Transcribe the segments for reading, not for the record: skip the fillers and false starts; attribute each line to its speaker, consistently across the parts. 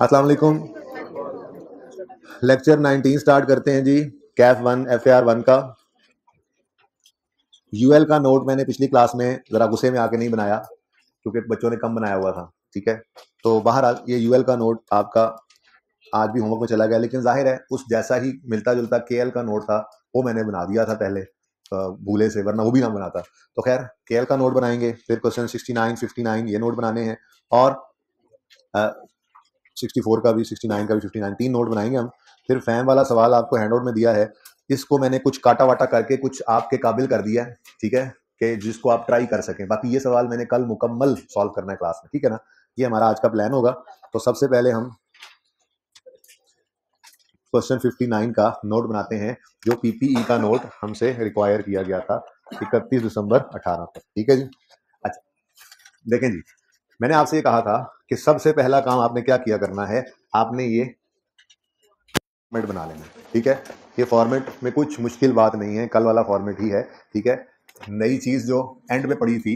Speaker 1: अस्सलाम वालेकुम। Lecture 19 start करते हैं जी। कैफ 1 FAR 1 का यूएल का नोट मैंने पिछली क्लास में जरा गुस्से में आके नहीं बनाया क्योंकि बच्चों ने कम बनाया हुआ था। ठीक है, तो बाहर ये यूएल का नोट आपका आज भी होमवर्क में चला गया, लेकिन जाहिर है उस जैसा ही मिलता जुलता केएल का नोट था वो मैंने बना दिया था पहले भूले से, वरना वो भी ना बनाता। तो खैर केएल का नोट बनाएंगे, फिर क्वेश्चन 69 59 ये नोट बनाने हैं, और 64 का भी 69 का भी 59 तीन नोट बनाएंगे हम। फिर फैम वाला सवाल आपको हैंडआउट में दिया है, इसको मैंने कुछ काटा वाटा करके कुछ आपके काबिल कर दिया है, ठीक है, कि जिसको आप ट्राई कर सकें। बाकी ये सवाल मैंने कल मुकम्मल सॉल्व करना है क्लास में, ठीक है ना। ये हमारा आज का प्लान होगा। तो सबसे पहले हम क्वेश्चन 59 का नोट बनाते हैं, जो पीपीई का नोट हमसे रिक्वायर किया गया था 31 दिसंबर 18 तक। ठीक है जी। अच्छा देखें जी, मैंने आपसे ये कहा था कि सबसे पहला काम आपने क्या किया करना है, आपने ये फॉर्मेट बना लेना है। ठीक है, ये फॉर्मेट में कुछ मुश्किल बात नहीं है, कल वाला फॉर्मेट ही है। ठीक है, नई चीज जो एंड में पड़ी थी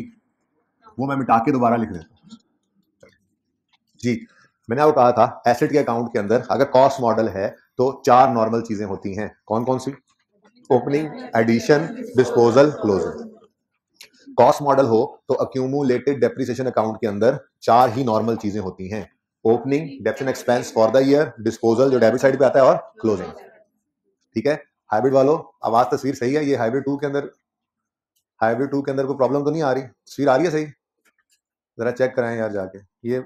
Speaker 1: वो मैं मिटा के दोबारा लिख देता हूँ जी। मैंने आपको कहा था एसेट के अकाउंट के अंदर अगर कॉस्ट मॉडल है तो चार नॉर्मल चीजें होती हैं। कौन कौन सी? Opening, addition, disposal, closing. Cost model हो तो अक्यूमुलेटेड डेप्रिसिएशन अकाउंट के अंदर चार ही नॉर्मल चीजें होती हैं: ओपनिंग, डेप्ट and expense for the year, disposal जो डेबिट साइड पे आता है, और क्लोजिंग। ठीक है, हाइब्रिड वालों आवाज तस्वीर सही है? ये हाइब्रिड 2 के अंदर, हाइब्रिड 2 के अंदर कोई प्रॉब्लम तो नहीं आ रही? तस्वीर आ रही है सही? जरा चेक कराएं यार जाके, ये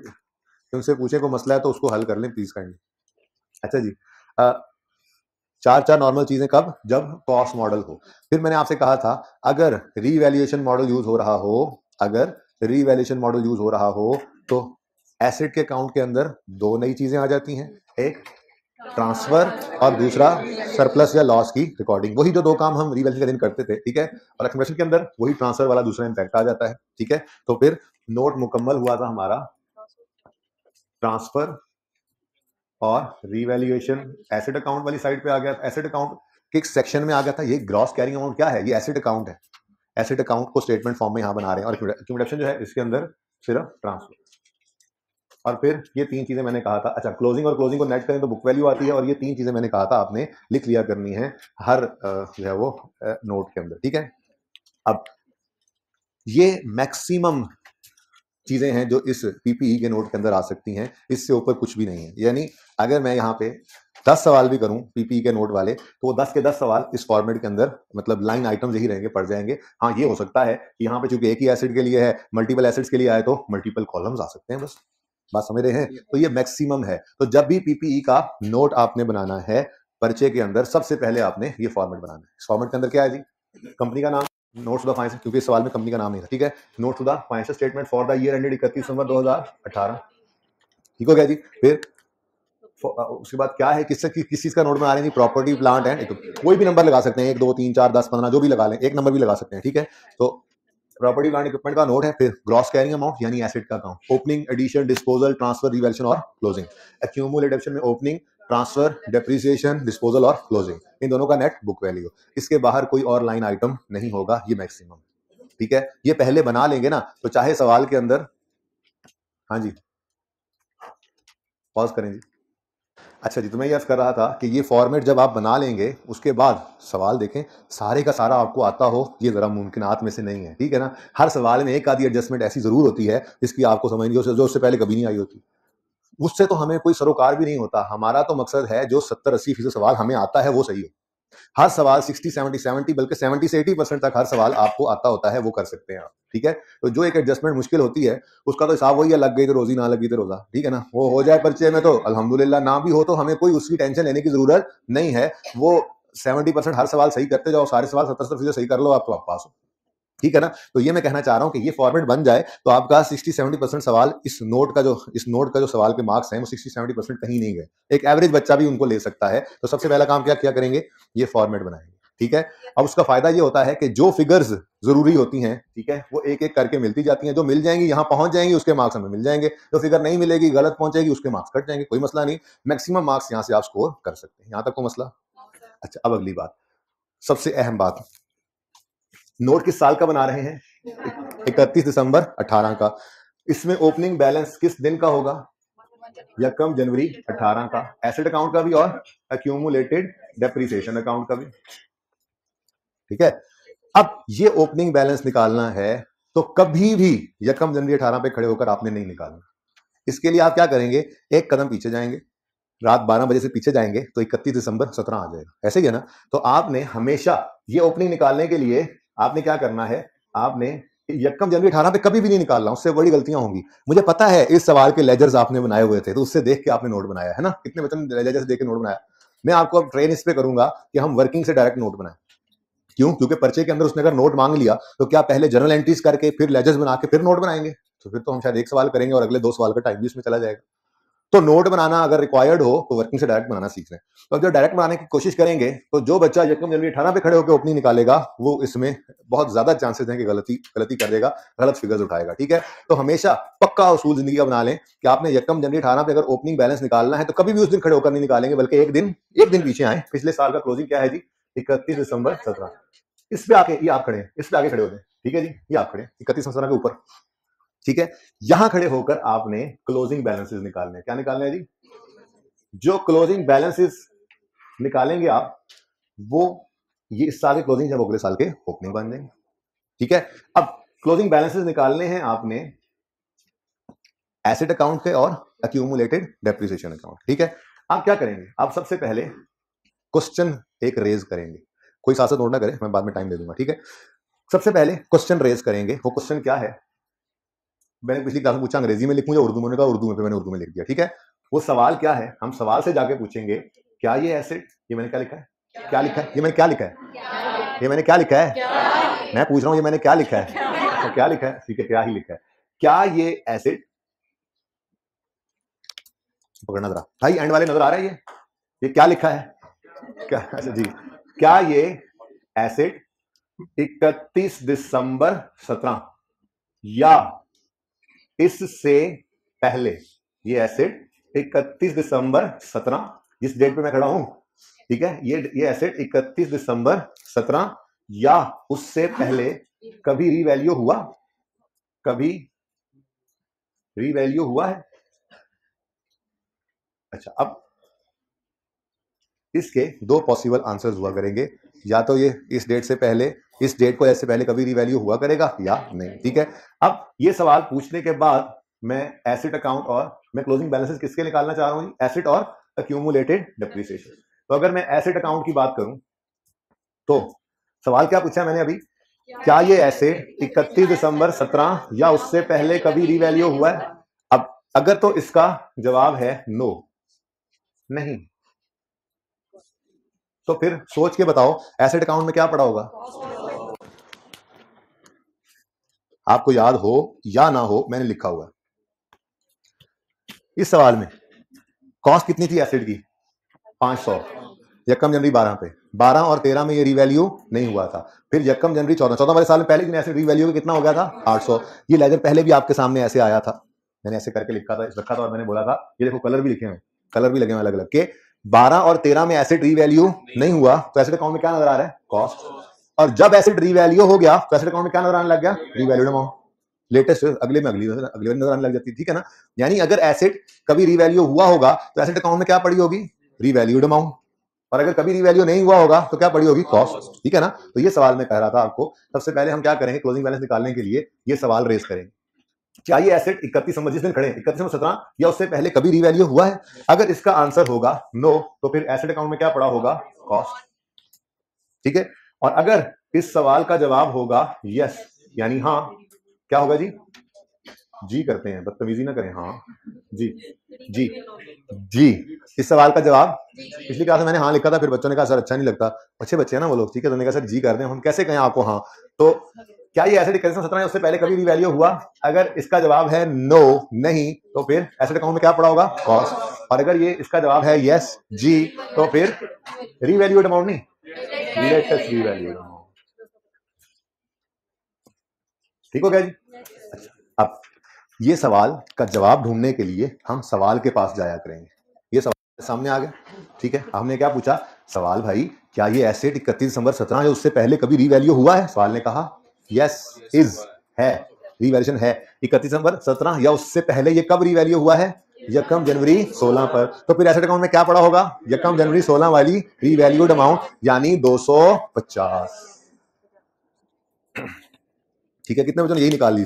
Speaker 1: उनसे पूछे कोई मसला है तो उसको हल कर लें प्लीज काइंडली। अच्छा जी, चार चार नॉर्मल चीजें कब? जब कॉस्ट मॉडल हो। फिर मैंने आपसे कहा था अगर रीवैल्यूएशन मॉडल यूज हो रहा हो, अगर रीवैल्यूएशन मॉडल यूज हो रहा हो तो एसेट के अकाउंट के अंदर दो नई चीजें आ जाती हैं, एक ट्रांसफर और दूसरा सरप्लस या लॉस की रिकॉर्डिंग। वही जो दो काम हम रीवैल्यूएशन के दिन करते थे, ठीक है, और एक्सप्रेशन के अंदर वही ट्रांसफर वाला दूसरा इंपैक्ट आ जाता है। ठीक है, तो फिर नोट मुकम्मल हुआ था हमारा ट्रांसफर और रीवैल्यूएशन एसेट अकाउंट वाली साइड पे आ गया। एसेट अकाउंट किस सेक्शन में आ गया था? ये ग्रॉस कैरिंग अमाउंट क्या है? ये एसेट अकाउंट है। एसेट अकाउंट को स्टेटमेंट फॉर्म में यहां बना रहे हैं, और एक्यूमुलेशन जो है इसके अंदर सिर्फ ट्रांसफर। और फिर ये तीन चीजें मैंने कहा था, अच्छा क्लोजिंग और क्लोजिंग को नेट करें तो बुक वैल्यू आती है, और ये तीन चीजें मैंने कहा था आपने लिख लिया करनी है हर जो है वो नोट के अंदर। ठीक है, अब ये मैक्सिमम चीजें हैं जो इस पीपीई के नोट के अंदर आ सकती हैं, इससे ऊपर कुछ भी नहीं है। यानी अगर मैं यहाँ पे 10 सवाल भी करूं पीपीई के नोट वाले, तो वो 10 के 10 सवाल इस फॉर्मेट के अंदर, मतलब लाइन आइटम्स यही रहेंगे, पड़ जाएंगे। हाँ ये हो सकता है कि यहाँ पे चूंकि एक ही एसिड के लिए है, मल्टीपल एसिड्स के लिए आए तो मल्टीपल कॉलम्स आ सकते हैं, बस बात समझ रहे हैं? तो ये मैक्सिमम है। तो जब भी पीपीई का नोट आपने बनाना है पर्चे के अंदर, सबसे पहले आपने ये फॉर्मेट बनाना है। इस फॉर्मेट के अंदर क्या है जी? कंपनी का नाम, नोट्स टू द फाइनेंशियल, क्योंकि इस सवाल में कंपनी का नाम नहीं था। ठीक है, notes to the financial statement for the year ended 31 December 2018। ठीक हो गया जी। फिर उसके बाद क्या है, किस चीज का नोट बना रहे हैं जी? प्रॉपर्टी प्लांट एंड, कोई भी नंबर लगा सकते हैं, 1 2 3 4 10 15 जो भी लगा लें, एक नंबर भी लगा सकते हैं। ठीक है, तो प्रॉपर्टी प्लांट इक्विपमेंट का नोट है। फिर ग्रॉस कैरिंग अमाउंट यानी एसेट का account, opening, addition, disposal, transfer, revaluation और क्लोजिंग। एक्यूमुलेटेड में ओपनिंग, ट्रांसफर, डेप्रिसिएशन, डिस्पोजल और क्लोजिंग, इन दोनों का नेट बुक वैल्यू। इसके बाहर कोई और लाइन आइटम नहीं होगा, ये मैक्सिमम। ठीक है, ये पहले बना लेंगे ना तो चाहे सवाल के अंदर, हाँ जी पॉज करें जी। अच्छा जी, तो मैं ये कर रहा था कि ये फॉर्मेट जब आप बना लेंगे उसके बाद सवाल देखें, सारे का सारा आपको आता हो, ये जरा मुमकिनात में से नहीं है। ठीक है ना, हर सवाल में एक आधी एडजस्टमेंट ऐसी जरूर होती है जिसकी आपको समझ नहीं, जो उससे पहले कभी नहीं आई होती। उससे तो हमें कोई सरोकार भी नहीं होता। हमारा तो मकसद है जो 70-80% सवाल हमें आता है वो सही हो। हर सवाल 60-70 बल्कि 70 से 80% तक हर सवाल आपको आता होता है, वो कर सकते हैं आप। ठीक है, तो जो एक एडजस्टमेंट मुश्किल होती है उसका तो हिसाब वही है, लग गई तो रोजी, ना लगी तो रोजा। ठीक है ना, वो हो जाए पर्चे में तो अल्हम्दुलिल्लाह, ना भी हो तो हमें कोई उसकी टेंशन लेने की जरूरत नहीं है। वो 70% हर सवाल सही करते जाओ, सारे सवाल 70% सही कर लो आप, तो आप पास हो। ठीक है ना, तो ये मैं कहना चाह रहा हूं कि ये फॉर्मेट बन जाए तो आपका 60-70% सवाल, इस नोट का जो सवाल के मार्क्स हैं वो 60-70% कहीं नहीं गए। एक एवरेज बच्चा भी उनको ले सकता है। तो सबसे पहला काम क्या करेंगे, ये फॉर्मेट बनाएंगे। ठीक है, अब उसका फायदा ये होता है कि जो फिगर्स जरूरी होती हैं, ठीक है, वो एक एक करके मिलती जाती हैं। जो मिल जाएंगी यहां पहुंच जाएंगी, उसके मार्क्स हमें मिल जाएंगे। जो फिगर नहीं मिलेगी, गलत पहुंचेगी, उसके मार्क्स कट जाएंगे, कोई मसला नहीं। मैक्सिमम मार्क्स यहां से आप स्कोर कर सकते हैं। यहां तक कोई मसला? अच्छा, अब अगली बात, सबसे अहम बात, नोट किस साल का बना रहे हैं? 31 दिसंबर 18 का। इसमें ओपनिंग बैलेंस किस दिन का होगा? यकम जनवरी 18 का एसेट अकाउंट का भी और एक्यूमुलेटेड डेप्रिसिएशन अकाउंट का भी। ठीक है, अब ये ओपनिंग बैलेंस निकालना है तो कभी भी यकम जनवरी 18 पे खड़े होकर आपने नहीं निकालना। इसके लिए आप क्या करेंगे, एक कदम पीछे जाएंगे, रात 12 बजे से पीछे जाएंगे तो 31 दिसंबर 17 आ जाएगा, ऐसे ही है ना। तो आपने हमेशा ये ओपनिंग निकालने के लिए आपने क्या करना है, आपने यकम जनवरी 18 पे कभी भी नहीं निकालना, उससे बड़ी गलतियां होंगी। मुझे पता है इस सवाल के लेजर्स आपने बनाए हुए थे तो उससे देख के आपने नोट बनाया है ना, कितने बच्चों ने लेजर से देख के नोट बनाया। मैं आपको अब ट्रेन इस पे करूंगा कि हम वर्किंग से डायरेक्ट नोट बनाए। क्यों? क्योंकि पर्चे के अंदर उसने अगर नोट मांग लिया तो क्या पहले जर्नल एंट्रीज करके फिर लेजर्स बना के फिर नोट बनाएंगे? तो फिर तो हम शायद एक सवाल करेंगे और अगले 2 सवाल का टाइम भी इसमें चला जाएगा। तो नोट बनाना अगर रिक्वायर्ड हो तो वर्किंग से डायरेक्ट बनाना सीख लें। तो जब डायरेक्ट बनाने की कोशिश करेंगे तो जो बच्चा यकम जनवरी 18 पे खड़े होकर ओपनिंग निकालेगा वो इसमें बहुत ज्यादा चांसेस हैं कि गलती कर देगा, गलत फिगर्स उठाएगा। ठीक है, तो हमेशा पक्का उसूल जिंदगी का बना लें कि आपने यकम जनवरी 18 पे अगर ओपनिंग बैलेंस निकालना है तो कभी भी उस दिन खड़े होकर नहीं निकालेंगे, बल्कि एक दिन पीछे आए। पिछले साल का क्लोजिंग क्या है जी, 31 दिसंबर 17। इस पे आके ये आप खड़े हैं, इस पे आगे खड़े हो जाए। ठीक है जी, ये आप खड़े 31 17 के ऊपर। ठीक है, यहां खड़े होकर आपने क्लोजिंग बैलेंसेस निकालने हैं। क्या निकालने हैं जी? जो क्लोजिंग बैलेंसेस निकालेंगे आप वो ये इस साल के क्लोजिंग जब अगले साल के ओपनिंग बन जाएंगे। ठीक है, अब क्लोजिंग बैलेंसेस निकालने हैं आपने एसेट अकाउंट के और एक्यूमुलेटेड डेप्रिसिएशन अकाउंट। ठीक है, आप क्या करेंगे, आप सबसे पहले क्वेश्चन एक रेज करेंगे। कोई साथ नोट ना करे, मैं बाद में टाइम दे दूंगा। ठीक है, सबसे पहले क्वेश्चन रेज करेंगे। वो क्वेश्चन क्या है, मैंने पिछली क्लास में पूछा अंग्रेजी में लिखूं या उर्दू में, उर्दू में, मैंने उर्दू में लिख दिया। ठीक है, वो सवाल क्या है, हम सवाल से जाके पूछेंगे क्या ये एसेट, ये मैंने क्या लिखा है, क्या लिखा है, ये मैंने क्या लिखा है, ये मैंने क्या लिखा है, मैं पूछ रहा हूं ये मैंने क्या लिखा है, तो क्या लिखा है, ठीक है क्या ही लिखा है, क्या ये एसेट, पकड़ना जरा भाई, एंड वाले नजर आ रहा है ये क्या लिखा है, क्या, अच्छा जी, क्या ये एसेट 31 दिसंबर 17 या इससे पहले, ये एसेट 31 दिसंबर 17 जिस डेट पे मैं खड़ा हूं, ठीक है, ये एसेट 31 दिसंबर 17 या उससे पहले कभी रीवैल्यू हुआ, कभी रीवैल्यू हुआ है। अच्छा, अब इसके 2 पॉसिबल आंसर्स हुआ करेंगे, या तो ये इस डेट से पहले, इस डेट को ऐसे पहले कभी रीवैल्यू हुआ करेगा या नहीं। ठीक है, अब ये सवाल पूछने के बाद मैं एसेट अकाउंट और मैं क्लोजिंग बैलेंसेस किसके निकालना चाह रहा हूं, एसेट और एक्यूमुलेटेड डेप्रिसिएशन। तो अगर मैं एसेट अकाउंट की बात करूं तो सवाल क्या पूछा मैंने अभी, क्या ये एसेट 31 दिसंबर 17 या उससे पहले कभी रीवैल्यू हुआ है। अब अगर तो इसका जवाब है नो, नहीं, तो फिर सोच के बताओ एसेट अकाउंट में क्या पड़ा होगा। आपको याद हो या ना हो, मैंने लिखा हुआ इस सवाल में कॉस्ट कितनी थी एसेट की, 500, यकम जनवरी 12 पे, 12 और 13 में ये रीवैल्यू नहीं हुआ था। फिर यकम जनवरी 14 वाले साल में पहले दिन एसेट रीवैल्यू कितना हो गया था, 800। ये लेजर पहले भी आपके सामने ऐसे आया था, मैंने ऐसे करके लिखा था, रखा था और मैंने बोला था, ये देखो कलर भी लिखे हैं, कलर भी लगे हैं अलग अलग के, 12 और 13 में एसेट रीवैल्यू नहीं हुआ तो एसेट अकाउंट में क्या नजर आ रहा है, कॉस्ट। और जब एसेट रीवैल्यू हो गया तो एसेट अकाउंट में क्या नजर आने लग गया, रीवैल्यूड अमाउंट। लेटेस्ट अगले में अगली नजर आने लग जाती है। ठीक है ना, यानी अगर एसेट कभी रीवैल्यू हुआ होगा तो एसेट अकाउंट में क्या पड़ी होगी, रीवैल्यूड अमाउंट, और अगर कभी रीवैल्यू नहीं हुआ होगा तो क्या पड़ी होगी, कॉस्ट। ठीक है ना, तो ये सवाल मैं कह रहा था आपको, सबसे पहले हम क्या करेंगे, क्लोजिंग बैलेंस निकालने के लिए ये सवाल रेज करेंगे, क्या ये एसेट 31 दिसंबर जिस दिन खड़े 31 दिसंबर 17 या उससे पहले कभी रीवैल्यू हुआ है। अगर इसका आंसर होगा नो तो फिर एसेट अकाउंट में क्या पड़ा होगा, कॉस्ट। ठीक है, और अगर इस सवाल का जवाब होगा यस, यानी हाँ, क्या होगा जी, जी करते हैं, बदतमीजी ना करें, हाँ जी जी जी। इस सवाल का जवाब, पिछली क्लास में मैंने हाँ लिखा था, फिर बच्चों ने कहा सर अच्छा नहीं लगता, अच्छे बच्चे हैं ना वो लोग, ठीक है, तो उन्होंने कहा सर जी कर दें, हम कैसे कहें आपको हाँ। तो क्या ये एसेट 17 उससे पहले कभी रीवैल्यू हुआ, अगर इसका जवाब है नो, नहीं, तो फिर एसेट अकाउंट में क्या पड़ा होगा, कॉस्ट। और अगर ये इसका जवाब है यस, जी, तो फिर रीवैल्यूड अमाउंट नहीं, लेटेस्ट रीवैल्यूड अमाउंट। ठीक हो गया जी। अब ये सवाल का जवाब ढूंढने के लिए हम सवाल के पास जाया करेंगे। ये सवाल सामने आ गया, ठीक है, हमने क्या पूछा सवाल, भाई क्या ये एसेट 31 दिसंबर 17 या उससे पहले कभी रीवैल्यू हुआ है। सवाल ने कहा यस, इज, है, रीवैल्यूएशन है, 31 दिसंबर 17 या उससे पहले ये कब रीवैल्यू हुआ है, यकम जनवरी 16 पर। तो फिर एसेट अकाउंट में क्या पड़ा होगा? यकम जनवरी 16 वाली रीवैल्यूड अमाउंट यानी 250। ठीक है, कितने बच्चों ने यही निकाल ली?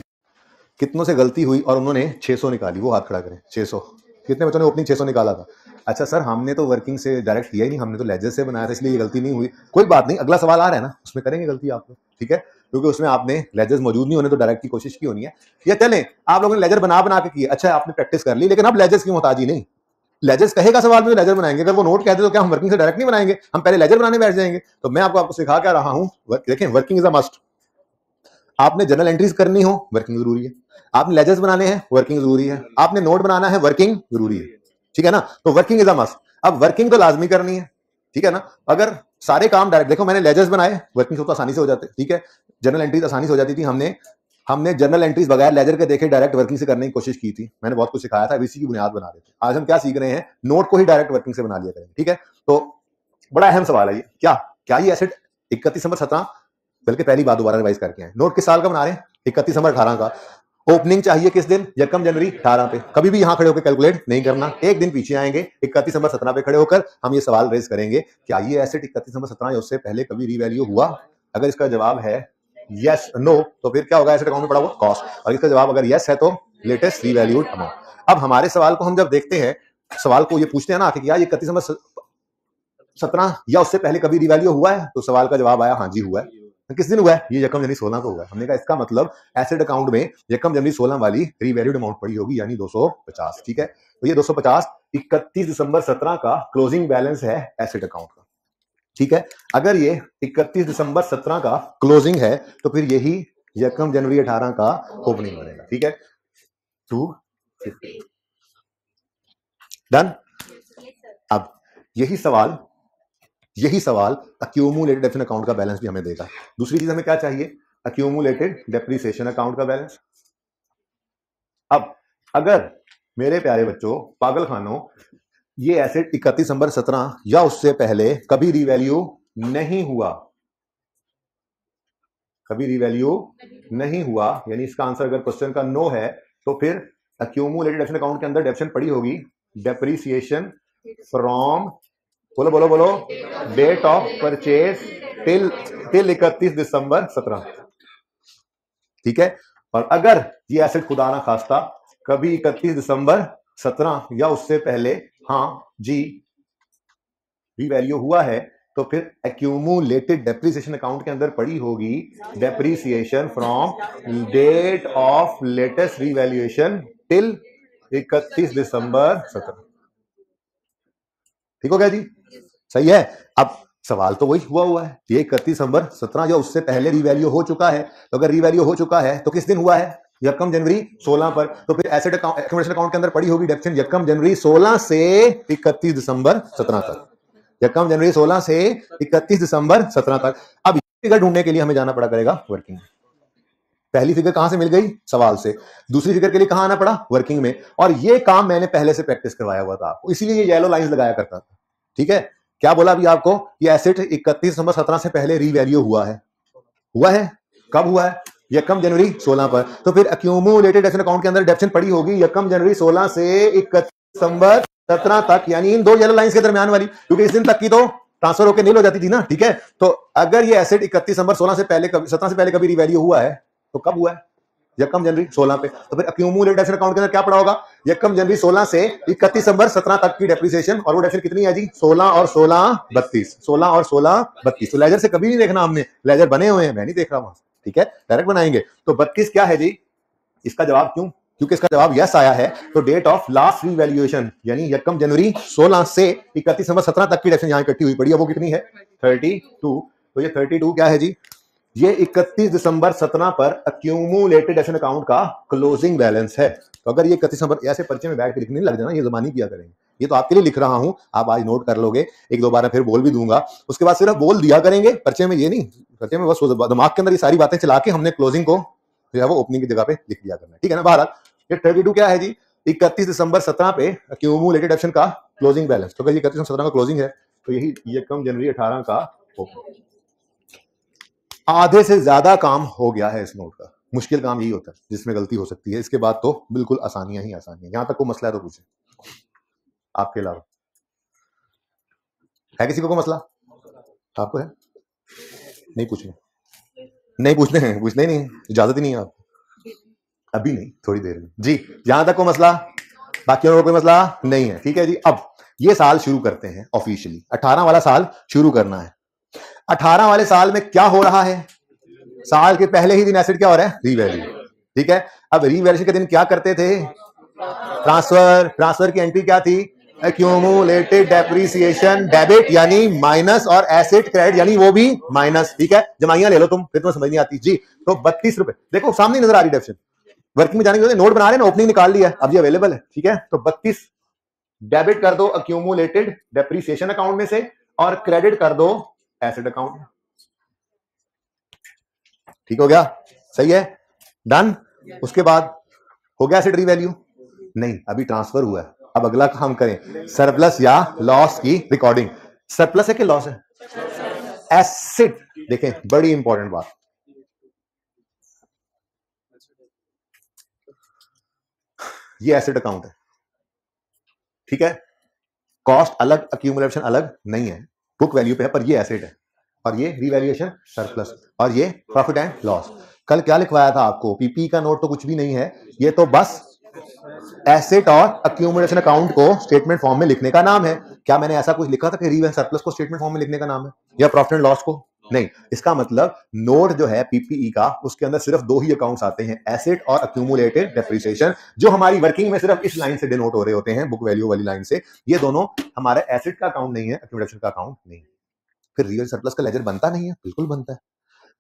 Speaker 1: कितनों से गलती हुई और उन्होंने 600 निकाली? वो हाथ खड़ा करें। 600 कितने बच्चों ने ओपनिंग 600 निकाला था? अच्छा सर, हमने तो वर्किंग से डायरेक्ट किया ही नहीं, हमने तो लेजर से बनाया था, इसलिए ये गलती नहीं हुई। कोई बात नहीं, अगला सवाल आ रहा है ना, उसमें करेंगे गलती आप लोग, ठीक है, क्योंकि उसमें आपने लेजर्स मौजूद नहीं होने तो डायरेक्ट की कोशिश की होनी है। या चलें, आप लोगों ने लेजर बना के की, अच्छा आपने प्रैक्टिस कर ली, लेकिन अब लेजर्स की मोहताजी नहीं। लेजर्स कहेगा सवाल में तो लेजर बनाएंगे, अगर वो नोट कहते तो क्या हम वर्किंग से डायरेक्ट नहीं बनाएंगे, हम पहले लेजर बनाने बैठ जाएंगे। तो मैं आपको सिखा क्या रहा हूं, देखें, वर्किंग इज अ मस्ट। आपने जर्नल एंट्रीज करनी हो, वर्किंग जरूरी है। आपने लेजर्स बनाने हैं, वर्किंग जरूरी है। आपने नोट बनाना है, वर्किंग जरूरी है। ठीक है ना, तो वर्किंग इज अ मस्ट। अब वर्किंग तो लाजमी करनी है, ठीक है ना। अगर सारे काम डायरेक्ट, देखो मैंने लेजर्स बनाए, वर्किंग तो आसानी से हो जाते, ठीक है, जर्नल एंट्रीज आसानी से हो जाती थी। हमने जर्नल एंट्रीज बगैर लेजर के देखे डायरेक्ट वर्किंग से करने की कोशिश की थी, मैंने बहुत कुछ सिखाया था, इसी की बुनियाद बना रहे थे। आज हम क्या सीख रहे हैं? नोट को ही डायरेक्ट वर्किंग से बना लिया करेंगे, ठीक है। तो बड़ा अहम सवाल है ये, क्या ये एसेट 31 दिसंबर 17, बल्कि पहली बात दोबारा रिवाइज करके आए, नोट किस साल का बना रहे हैं? 31 दिसंबर 18 का। ओपनिंग चाहिए किस दिन? यकम जनवरी 18 पे। कभी भी यहां खड़े होकर कैलकुलेट नहीं करना, एक दिन पीछे आएंगे, 31 दिसंबर 17 पे खड़े होकर हम ये सवाल रेज करेंगे, क्या ये एसेट 31 दिसंबर 17 या उससे पहले कभी रीवैल्यू हुआ? अगर इसका जवाब है यस नो, तो फिर क्या होगा? एसेट अकाउंट में पड़ा हुआ कॉस्ट। और इसका जवाब अगर यस है तो लेटेस्ट रीवैल्यूड अमाउंट। अब हमारे सवाल को हम जब देखते हैं, सवाल को ये पूछते हैं ना कि क्या ये 31 दिसंबर 17 या उससे पहले कभी रिवैल्यू हुआ है, तो सवाल का जवाब आया हाँ जी हुआ है। किस दिन हुआ है? ये यकम जनवरी 16 को हुआ है। हमने कहा इसका मतलब एसेट अकाउंट में यकम जनवरी 16 वाली रीवैल्यूड अमाउंट पड़ी होगी, यानी 250। ठीक है, तो ये 250 31 दिसंबर 17 का क्लोजिंग बैलेंस है एसेट अकाउंट का। ठीक है, अगर ये 31 दिसंबर 17 का क्लोजिंग है तो फिर यही यकम जनवरी 18 का ओपनिंग बनेगा। ठीक है, 250 डन। अब यही सवाल अक्यूमुलेटेड डेप्रिसिएशन अकाउंट का बैलेंस भी हमें देगा। दूसरी चीज हमें क्या चाहिए? अक्यूमुलेटेड डेप्रिसिएशन अकाउंट का बैलेंस। अब अगर मेरे प्यारे बच्चों, पागल खानों, ये एसेट 31 दिसंबर 17 या उससे पहले कभी रीवैल्यू नहीं हुआ, यानी इसका आंसर अगर क्वेश्चन का नो है, तो फिर अक्यूमुलेटेड डेप्रिसिएशन अकाउंट के अंदर डेप्रिसिएशन पड़ी होगी डेप्रिसिएशन फ्रॉम, बोलो, date of purchase till 31 December 17। ठीक है, और अगर ये एसेट खुदा ना खास्ता कभी 31 दिसंबर 17 या उससे पहले हाँ जी रीवैल्यू हुआ है, तो फिर एक्यूमुलेटेड डेप्रिसिएशन अकाउंट के अंदर पड़ी होगी depreciation from date of latest revaluation till 31 December 17। ठीक हो गया जी? सही है। अब सवाल तो वही हुआ है, ये 31 दिसंबर 17 या उससे पहले रीवैल्यू हो चुका है, तो अगर रीवैल्यू हो चुका है तो किस दिन हुआ है? यकम जनवरी 16 पर। तो फिर एसेट अकाउंट के अंदर पड़ी होगी डेप्रिसिएशन यकम जनवरी 16 से 31 दिसंबर 17 तक। यकम जनवरी 16 से 31 दिसंबर 17 तक। अब फिगर ढूंढने के लिए हमें जाना पड़ा करेगा वर्किंग। पहली फिगर कहां से मिल गई? सवाल से। दूसरी फिगर के लिए कहां आना पड़ा? वर्किंग में। और ये काम मैंने पहले से प्रैक्टिस करवाया हुआ था आपको, इसीलिए ये येलो लाइंस लगाया करता था। ठीक है, क्या बोला अभी आपको? ये एसेट 31 दिसंबर 17 से पहले रीवैल्यू हुआ है। कब हुआ है? यकम जनवरी 16 पर। तो फिर अक्यूमुलेटेड डेप्रिसिएशन अकाउंट के अंदर डेप्रिसिएशन पड़ी होगी यकम जनवरी 16 से 31 दिसंबर 17 तक, यानी इन दो येलो लाइंस के दरमियान वाली, क्योंकि इस दिन तक की तो ट्रांसफर होकर नील हो जाती थी ना। ठीक है, तो अगर ये एसेट 31 दिसंबर 16 से पहले 17 से पहले कभी रीवैल्यू हुआ है, तो कब हुआ है? यकम जनवरी 16 पे। तो फिर अक्यूमुलेटेड डेप्रिसिएशन अकाउंट के अंदर क्या पड़ा होगा? यकम जनवरी 16 से 31 दिसंबर 17 तक की डेप्रिसिएशन, और वो डेप्रिसिएशन कितनी है जी? 16 और 16 32। 16 और 16 32। तो लेजर से कभी नहीं देखना, हमने लेजर बने हुए हैं, मैं नहीं देख रहा हूं। ठीक है, डायरेक्ट बनाएंगे। तो 32 क्या है जी? इसका जवाब क्यों? क्योंकि इसका जवाब यस आया है, तो डेट ऑफ लास्ट रीवैल्यूएशन यानी यकम जनवरी 16 से 31 दिसंबर 17 तक की डेप्रिसिएशन यहां इकट्ठी हुई पड़ी है, वो कितनी है? 32। तो ये 32 क्या है जी? ये 31 दिसंबर 17 पर अक्यूमुलेटेड डेप्रिसिएशन अकाउंट का क्लोजिंग बैलेंस है। तो अगर ये 31 दिसंबर, ऐसे पर्चे में बैठ के लिखने लग जाना, ये ज़बानी किया करेंगे, ये तो आपके लिए लिख रहा हूं, आप आज नोट कर लोगे, एक दो बार फिर बोल भी दूंगा, उसके बाद सिर्फ बोल दिया करेंगे पर्चे में, ये नहीं, पर्चे में बस दिमाग के अंदर ये सारी बातें चला के हमने क्लोजिंग को जो है वो ओपनिंग की जगह पे लिख दिया करना है। ठीक है ना? बहरहाल ये 32 क्या है जी? 31 दिसंबर 17 पे अक्यूमुलेटेड डेप्रिसिएशन का क्लोजिंग बैलेंस। तो अगर ये 31 दिसंबर 17 का क्लोजिंग है, तो यही यकम जनवरी 18 का ओपनिंग। आधे से ज्यादा काम हो गया है इस नोट का। मुश्किल काम यही होता है जिसमें गलती हो सकती है, इसके बाद तो बिल्कुल आसानियां ही आसानियां। यहां तक कोई मसला है तो पूछे। आपके अलावा है किसी को कोई मसला? आपको है? नहीं पूछना, नहीं पूछने हैं, पूछने ही नहीं, इजाजत ही नहीं है आपको। अभी नहीं, थोड़ी देर में जी। यहां तक कोई मसला? बाकियों को कोई मसला नहीं है? ठीक है जी। अब ये साल शुरू करते हैं ऑफिशियली, 18 वाला साल शुरू करना है। 18 वाले साल में क्या हो रहा है? साल के पहले ही दिन एसेट क्या हो रहा है? रीवैल्यू। ठीक है। अब रीवैल्यूएशन के दिन क्या करते थे? ट्रांसफर की एंट्री क्या थी? एक्यूमुलेटेड डेप्रिसिएशन डेबिट यानी माइनस, और एसेट क्रेडिट यानी वो भी माइनस। ठीक है, जमाइयां ले लो तुम, फिर तुम्हें समझ नहीं आती जी। तो 32 रुपए देखो सामने नजर आ रही डेप्शन। वर्किंग में जाने के लिए नोट बना रहे हैं, ओपनिंग निकाल लिया, अब ये अवेलेबल है। ठीक है, तो 32 डेबिट कर दो एक्यूमुलेटेड डेप्रिसिएशन अकाउंट में से, और क्रेडिट कर दो एसेट अकाउंट में। ठीक हो गया? सही है, डन। उसके बाद हो गया एसेट रीवैल्यू? नहीं, अभी ट्रांसफर हुआ है। अब अगला काम करें, सरप्लस या लॉस की रिकॉर्डिंग। सरप्लस है कि लॉस है? एसेट। देखें, बड़ी इंपॉर्टेंट बात, ये एसेट अकाउंट है। ठीक है, कॉस्ट अलग, एक्यूमुलेशन अलग नहीं है, बुक वैल्यू पे है, पर ये एसेट है, और ये रीवैल्यूएशन सरप्लस, और ये प्रॉफिट एंड लॉस। कल क्या लिखवाया था आपको? पीपी का नोट तो कुछ भी नहीं है, ये तो बस एसेट और एक्यूमुलेशन अकाउंट को स्टेटमेंट फॉर्म में लिखने का नाम है। क्या मैंने ऐसा कुछ लिखा था कि रीवैल्यूएशन सरप्लस को स्टेटमेंट फॉर्म में लिखने का नाम है, या प्रॉफिट एंड लॉस को? नहीं। इसका मतलब नोट जो है पीपीई का, उसके अंदर सिर्फ दो ही अकाउंट्स आते हैं, एसेट और एक्यूमुलेटेड डेप्रिसिएशन, जो हमारी वर्किंग में सिर्फ इस लाइन से डिनोट हो रहे होते हैं, बुक वैल्यू वाली लाइन से। ये दोनों हमारे एसेट का अकाउंट नहीं है, एक्यूमुलेशन का अकाउंट नहीं है। फिर रियल सरप्लस का लेजर बनता नहीं है? बिल्कुल बनता है।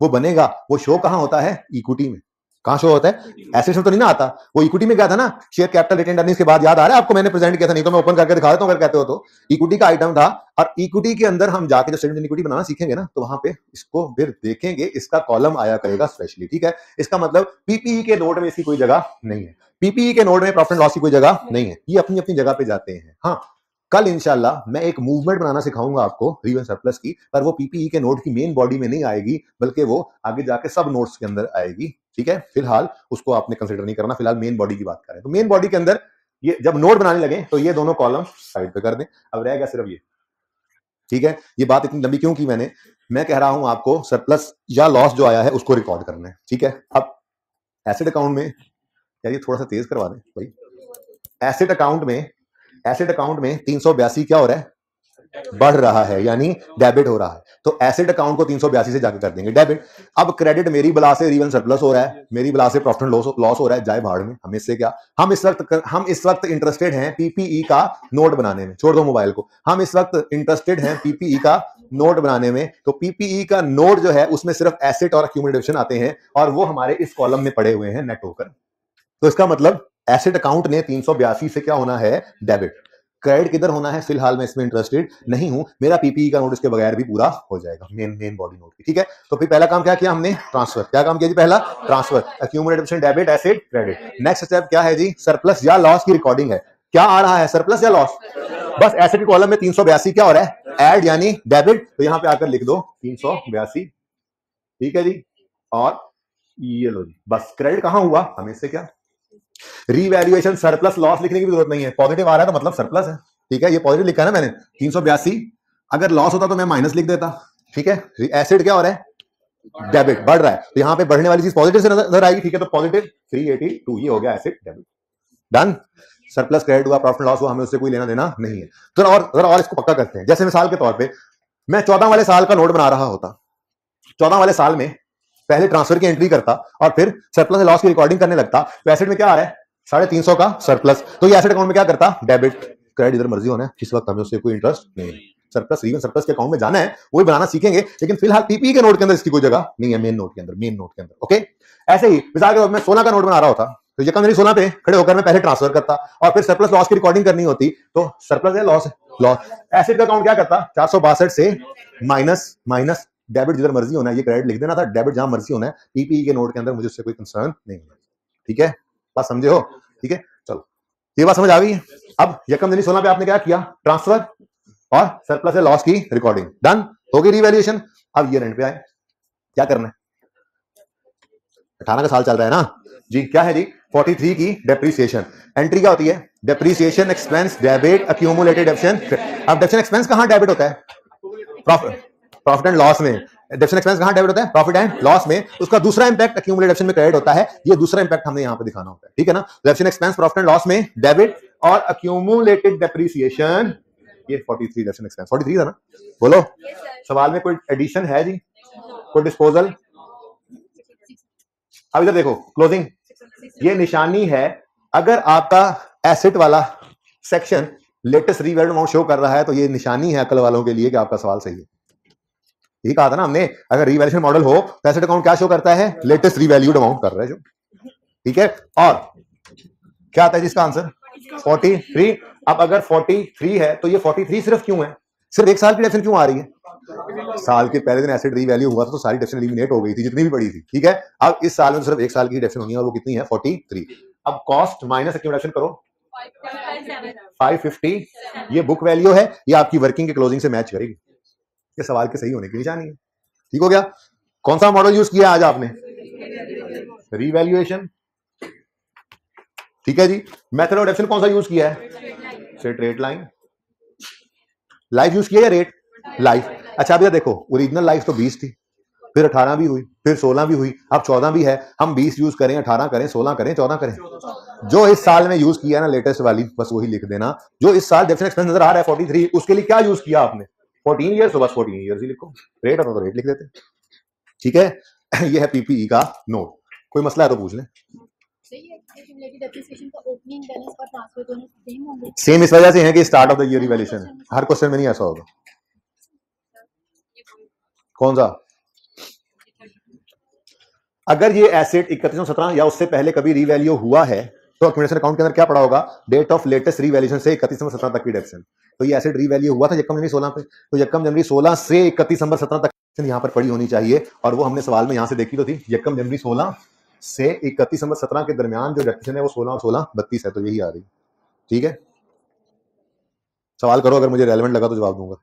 Speaker 1: वो बनेगा, वो शो कहां होता है? इक्विटी में। कहां शो होता है? एसेट्स में तो नहीं ना आता, वो इक्विटी में क्या था ना, शेयर कैपिटल रिटेन्ड अर्निंग्स के बाद, याद आ रहा है आपको? मैंने प्रेजेंट किया था, नहीं तो मैं ओपन करके दिखा देता हूं अगर कहते हो तो। इक्विटी का आइटम था, और इक्विटी के अंदर हम जाके जब स्टेटमेंट इक्विटी बनाना सीखेंगे ना, तो वहां पे इसको फिर देखेंगे, इसका कॉलम आया करेगा स्पेशली। ठीक है, इसका मतलब पीपीई के नोट में इसकी कोई जगह नहीं है, पीपीई के नोट में प्रॉफिट लॉस की कोई जगह नहीं है, ये अपनी अपनी जगह पे जाते हैं। हाँ, कल इंशाल्लाह मैं एक मूवमेंट बनाना सिखाऊंगा आपको रीवन सरप्लस की, पर वो पीपीई के नोट की मेन बॉडी में नहीं आएगी, बल्कि वो आगे जाके सब नोट्स के अंदर आएगी। ठीक है, फिलहाल उसको आपने कंसिडर नहीं करना, फिलहाल मेन बॉडी की बात करें। तो मेन बॉडी के अंदर ये जब नोट बनाने लगे तो ये दोनों कॉलम साइड पे कर दें, अब रहेगा सिर्फ ये। ठीक है, ये बात इतनी लंबी क्यों की मैंने? मैं कह रहा हूं आपको सरप्लस या लॉस जो आया है उसको रिकॉर्ड करना है। ठीक है, अब एसेट अकाउंट में, यार ये थोड़ा सा तेज करवा दें भाई। एसेट अकाउंट में 382 क्या हो रहा है? बढ़ रहा है, यानी डेबिट हो रहा है। तो एसेट अकाउंट को 382 से जाकर कर देंगे डेबिट। अब क्रेडिट मेरी बला से रीवन सरप्लस हो रहा है, मेरी बला से प्रॉफिट लॉस हो रहा है, जाए भाड़ में, हमें इससे क्या? हम इस वक्त इंटरेस्टेड हैं पीपीई का नोट बनाने में। छोड़ दो मोबाइल को, हम इस वक्त इंटरेस्टेड हैं पीपीई का नोट बनाने में। तो पीपीई का नोट जो है उसमें सिर्फ एसेट और एक्यूमुलेशन आते हैं, और वो हमारे इस कॉलम में पड़े हुए हैं नेट होकर। तो इसका मतलब एसेट अकाउंट ने 382 से क्या होना है? डेबिट। क्रेडिट किधर होना है? फिलहाल मैं इसमें इंटरेस्टेड नहीं हूं, मेरा पीपीई का नोट इसके बगैर भी पूरा हो जाएगा, मेन बॉडी नोट की। ठीक है, तो फिर पहला काम क्या किया हमने? ट्रांसफर। क्या काम किया जी? पहला transfer, accumulated debit, asset, credit. Next step क्या है जी? सरप्लस या लॉस की रिकॉर्डिंग है। क्या आ रहा है? सरप्लस या लॉस? बस एसेट के कॉलम में 382 क्या हो रहा है? ऐड यानी डेबिट, तो यहां पे आकर लिख दो 382। ठीक है जी, और ये लो जी, बस क्रेडिट कहां हुआ? हमें इससे क्या? रीवैल्यूएशन सरप्लस लॉस लिखने की भी जरूरत नहीं है, पॉजिटिव आ रहा है तो मतलब सरप्लस है। ठीक है, ये पॉजिटिव लिखा है ना मैंने 382, अगर लॉस होता तो मैं माइनस लिख देता। ठीक है, एसेट क्या हो रहा है? डेबिट, बढ़ रहा है, तो यहां पे बढ़ने वाली चीज पॉजिटिव से नजर आएगी। ठीक है, तो पॉजिटिव 382, ये हो गया asset debit, done. Surplus credit हुआ, प्रॉफिट लॉस हुआ, हमें उससे कोई लेना देना नहीं है। तो और इसको पक्का करते हैं। जैसे मिसाल के तौर पर मैं 14 वाले साल का नोट बना रहा होता, 14 वाले साल में पहले ट्रांसफर की एंट्री करता और फिर सरप्लस लॉस की रिकॉर्डिंग करने लगता, तो एसेट में क्या आ रहा है? 350 का सरप्लस, तो ये एसेट अकाउंट में क्या करता? डेबिट। क्रेडिट इधर मर्जी होना है, इस वक्त हमें उससे कोई इंटरेस्ट नहीं है। सरप्लस रीवन सरप्लस के अकाउंट में जाना है, वही बनाना सीखेंगे, लेकिन फिलहाल पीपी के नोट के अंदर इसकी कोई जगह नहीं है, मेन नोट के अंदर। ओके, ऐसे ही मिसाल के तौर पर 16 का नोट बना रहा होता, तो यकम जनवरी 16 पे खड़े होकर मैं पहले ट्रांसफर करता, और फिर सरप्लस लॉस की रिकॉर्डिंग करनी होती, तो सरप्लस है लॉस है, लॉस। एसेट का अकाउंट क्या करता? 462 से माइनस डेबिट, जिधर मर्जी होना है, ये क्रेडिट लिख देना था, डेबिट जहां मर्जी होना है। पीपीई के नोट के अंदर मुझे उससे कोई कंसर्न नहीं है। ठीक है, बात समझे हो? ठीक है, चलो ये बात समझ आ गई। अब यकम जनवरी 16 पे आपने क्या किया? ट्रांसफर और सरप्लस लॉस की रिकॉर्डिंग, डन हो गई रीवैल्यूएशन। अब ये रेंट पे आए, क्या करना है? 18 का साल चल रहा है ना जी, क्या है जी? 43 की डेप्रीसिएशन। एंट्री क्या होती है? Depreciation expense debit accumulated डेप्शन। अब डेप्शन एक्सपेंस कहां डेबिट होता है? प्रॉफिट एंड लॉस में। डेप्शन एक्सपेंस कहां डेबिट होता है? प्रॉफिट एंड लॉस में। उसका दूसरा इंपैक्ट अक्यूमुलेटेड डेप्शन में क्रेडिट होता है। ये दूसरा इंपैक्ट हमने यहां पे दिखाना होता है, ठीक है ना? डेप्शन एक्सपेंस प्रॉफिट एंड लॉस में डेबिट और अक्यूमुलेटेड डेप्रीसिएशन ये 43 डेप्शन एक्सपेंस 43 था ना? बोलो सवाल में कोई एडिशन है जी? कोई डिस्पोजल? अब इधर देखो क्लोजिंग, ये निशानी है। अगर आपका एसेट वाला section latest revalued amount show कर रहा है तो ये निशानी है अकल वालों के लिए कि आपका सवाल सही है। यही कहा था ना हमने, अगर रीवैल्यूएशन मॉडल हो तो एसेट अकाउंट क्या शो करता है? लेटेस्ट रीवैल्यूड अमाउंट कर रहा है जो, ठीक है। और क्या आता है जिसका आंसर? 43। अब अगर 43 है तो ये 43 सिर्फ क्यों है? सिर्फ एक साल की डेप्शन क्यों आ रही है? साल के पहले दिन एसेट रीवैल्यू हुआ था तो सारी डेप्शन एलिमिनेट हो गई थी जितनी भी पड़ी थी, ठीक है। अब इस साल में सिर्फ एक साल की डेप्शन होनी है और वो कितनी है? 43। अब कॉस्ट माइनस एक्यूमुलेशन करो 550। ये बुक वैल्यू है, ये आपकी वर्किंग के क्लोजिंग से मैच करेगी। ये सवाल के सही होने की निशानी है, ठीक हो गया। कौन सा मॉडल यूज किया आज आपने? रीवैल्यूएशन, ठीक है जी। मेथड ऑफ डेप्शन कौन सा यूज किया है? Straight line. लाइफ यूज किया या रेट? लाइफ। अच्छा अब ये देखो, ओरिजिनल लाइफ तो 20 थी, फिर 18 भी हुई, फिर 16 भी हुई, अब 14 भी है। हम 20 यूज करें, 18 करें, 16 करें, 14 करें? जो इस साल में यूज किया ना लेटेस्ट वाली, बस वही लिख देना। जो इस साल डेप्शन एक्सपेंस नजर आ रहा है 43, उसके लिए क्या यूज किया आपने? 14 ईयर्स, तो बस 14 ईयर्स ही लिखो। रेट होता तो रेट लिख देते, ठीक है। ये है पीपीई का नोट। कोई मसला है तो पूछ लें। सेम इस वजह से है कि start of the year revaluation, her question में नहीं ऐसा होगा। कौन सा? अगर ये एसेट 3117 या उससे पहले कभी रीवैल्यू हुआ है तो एक्यूमुलेशन अकाउंट के अंदर क्या पड़ा होगा? डेट ऑफ लेटेस्ट रीवैल्यूएशन से 31/17 तक की डेप्शन। तो ये एसेट रीवैल्यू हुआ था यकम जनवरी 16 पे, तो यकम जनवरी 16 से 31/17 तक यहां पर पड़ी होनी चाहिए। और वो हमने सवाल में यहां से देखी तो थी, यकम जनवरी 16 से 31/17 के दरमियान जो डेप्शन है वो 16 और 16 32 है, तो यही आ रही, ठीक है। सवाल करो, अगर मुझे रेलेवेंट लगा तो जवाब दूंगा।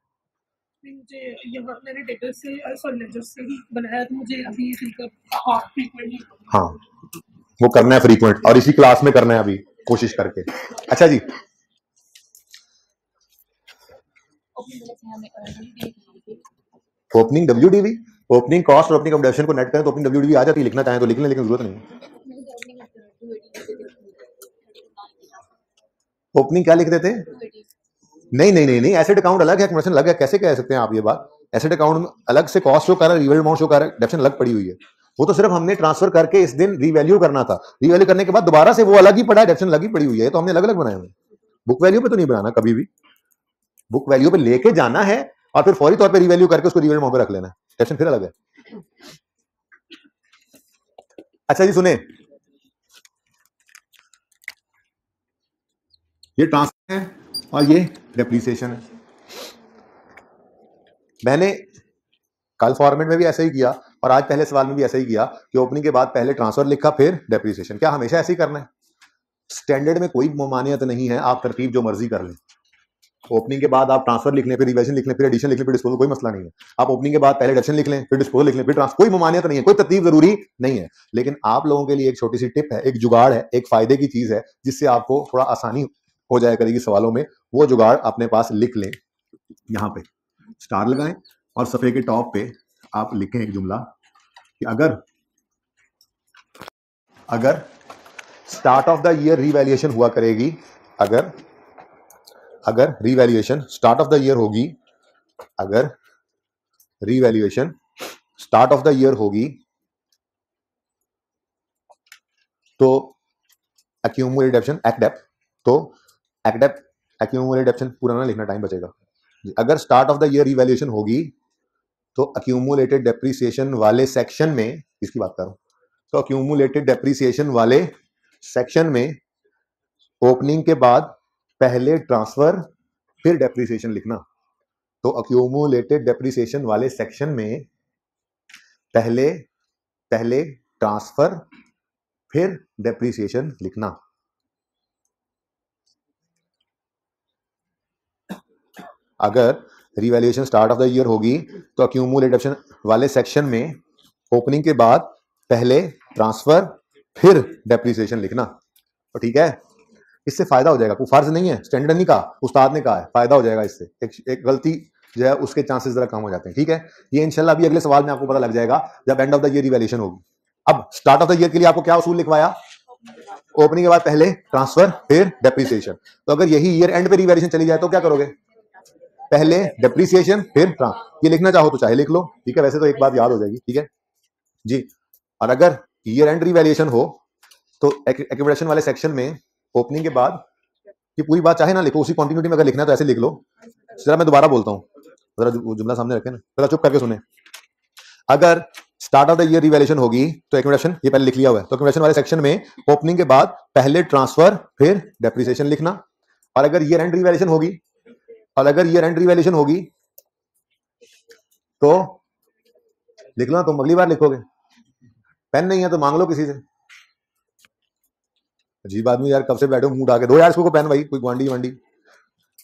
Speaker 2: मुझे यहाँ मैंने डेटर से लेजर से ही बनाया, तो मुझे अभी फ्रीक्वेंट
Speaker 1: हाँ वो करना है फ्रीक्वेंट, और इसी क्लास में करना है अभी कोशिश करके। अच्छा जी, ओपनिंग डब्ल्यूडीवी, ओपनिंग कॉस्ट और ओपनिंग ऑब्जेक्शन को नेट करें तो ओपनिंग डब्ल्यूडीवी आ जाती है। लिखना चाहें तो लिख लें, लेकिन जरूरत नहीं। ओपनिंग क्या लिख देते? नहीं नहीं नहीं नहीं, एसेट अकाउंट अलग है, एक्यूमुलेशन अलग है। कैसे कह सकते हैं आप ये बात? एसेट अकाउंट में अलग से कॉस्ट शो कर रहा है, रिवैल्यूड अमाउंट शो कर रहा है, डेप्शन अलग पड़ी हुई है। वो तो सिर्फ हमने ट्रांसफर करके इस दिन रिवैल्यू करना था, रिवैल्यू करने के बाद दोबारा से वो अलग ही पड़ा है, डेप्शन अलग ही पड़ी हुई है। तो हमने अलग अलग बनाए हुए। बुक वैल्यू पे तो नहीं बनाना कभी भी, बुक वैल्यू पे लेके जाना है और फिर फौरी तौर पे रिवैल्यू करके उसको रिवैल्यूड अमाउंट पे रख लेना है, डेप्शन फिर अलग है। अच्छा जी सुने, ये ट्रांसफर है और ये डेप्रीसिएशन है। मैंने कल फॉर्मेट में भी ऐसा ही किया और आज पहले सवाल में भी ऐसा ही किया कि ओपनिंग के बाद पहले ट्रांसफर लिखा फिर डेप्रीसिएशन। क्या हमेशा ऐसे ही करना है? स्टैंडर्ड में कोई ममानियत नहीं है, आप तरतीब जो मर्जी कर लें। ओपनिंग के बाद आप ट्रांसफर लिख लें, फिर रिवर्जन लिख लें, फिर एडिशन लिख लें, फिर डिस्पोजल, कोई मसला नहीं है। आप ओपनिंग के बाद पहले डेप्शन लिख लें, फिर डिस्पोजल लिख लें, फिर ट्रांसफर, कोई ममानियत नहीं है, कोई तरतीब जरूरी नहीं है। लेकिन आप लोगों के लिए एक छोटी सी टिप है, एक जुगाड़ है, एक फायदे की चीज है जिससे आपको थोड़ा आसानी हो जाए करेगी सवालों में। वो जुगाड़ अपने पास लिख लें, यहाँ पे स्टार लगाएं और सफे के टॉप पे आप लिखें एक जुमला कि अगर start of the year revaluation हुआ करेगी, अगर revaluation start of the year होगी, अगर revaluation start of the year होगी तो एक्यूमुलेटेड डेप्शन एक्डेप, तो एक्डेप एक्यूमुलेटेड डेप्शन पूरा ना लिखना, टाइम बचेगा। अगर start of the year revaluation होगी तो अक्यूमुलेटेड डेप्रीसिएशन वाले सेक्शन में, इसकी बात करूं तो अक्यूमुलेटेड डेप्रीसिएशन वाले सेक्शन में ओपनिंग के बाद पहले ट्रांसफर फिर डेप्रीसिएशन लिखना। तो अक्यूमुलेटेड डेप्रीसिएशन वाले सेक्शन में पहले ट्रांसफर फिर डेप्रीसिएशन लिखना। अगर revaluation start of the year होगी तो अक्यूमुलेटेड डेप्शन वाले सेक्शन में ओपनिंग के बाद पहले ट्रांसफर फिर डेप्रीसिएशन लिखना। तो ठीक है, इससे फायदा हो जाएगा, कोई फर्ज नहीं है, स्टैंडर्ड नहीं कहा, उस्ताद ने कहा है, फायदा हो जाएगा इससे, एक गलती जो है उसके चांसेस जरा कम हो जाते हैं। ठीक है, ये इंशाल्लाह अभी अगले सवाल में आपको पता लग जाएगा जब end of the year revaluation होगी। अब स्टार्ट ऑफ द ईयर के लिए आपको क्या उसूल लिखवाया, ओपनिंग के बाद पहले ट्रांसफर फिर डेप्रिसिएशन। तो अगर यही ईयर एंड पे रिवैल्यूएशन चली जाए तो क्या करोगे, पहले डेप्रिसिएशन फिर ट्रांसफर। ये लिखना चाहो तो चाहे लिख लो, ठीक है, वैसे तो एक बात याद हो जाएगी। ठीक है जी, और अगर ईयर एंड रिवैल्यूएशन हो तो एक्यूमुलेशन वाले सेक्शन में ओपनिंग के बाद ये पूरी बात चाहे ना लिखो, उसी कंटिन्यूटी में अगर लिखना है तो ऐसे लिख लो। जरा मैं दोबारा बोलता हूँ, जरा जुमला सामने रखें ना, जरा चुप करके सुने। अगर start of the year revaluation होगी तो एक्यूमुलेशन ये पहले लिख लिया हुआ है, तो एक्यूमुलेशन वाले सेक्शन में ओपनिंग के बाद पहले ट्रांसफर फिर डेप्रिसिएशन लिखना। और अगर ईयर एंड रिवैल्यूएशन होगी, और अगर ईयर एंड रिवैल्यूएशन होगी तो लिख लो, तुम अगली बार लिखोगे, पेन नहीं है तो मांग लो किसी से। अजीब आदमी यार, कब से बैठो मुंह उठा के, दो यार इसको पेन भाई, कोई ग्वांडी वांडी।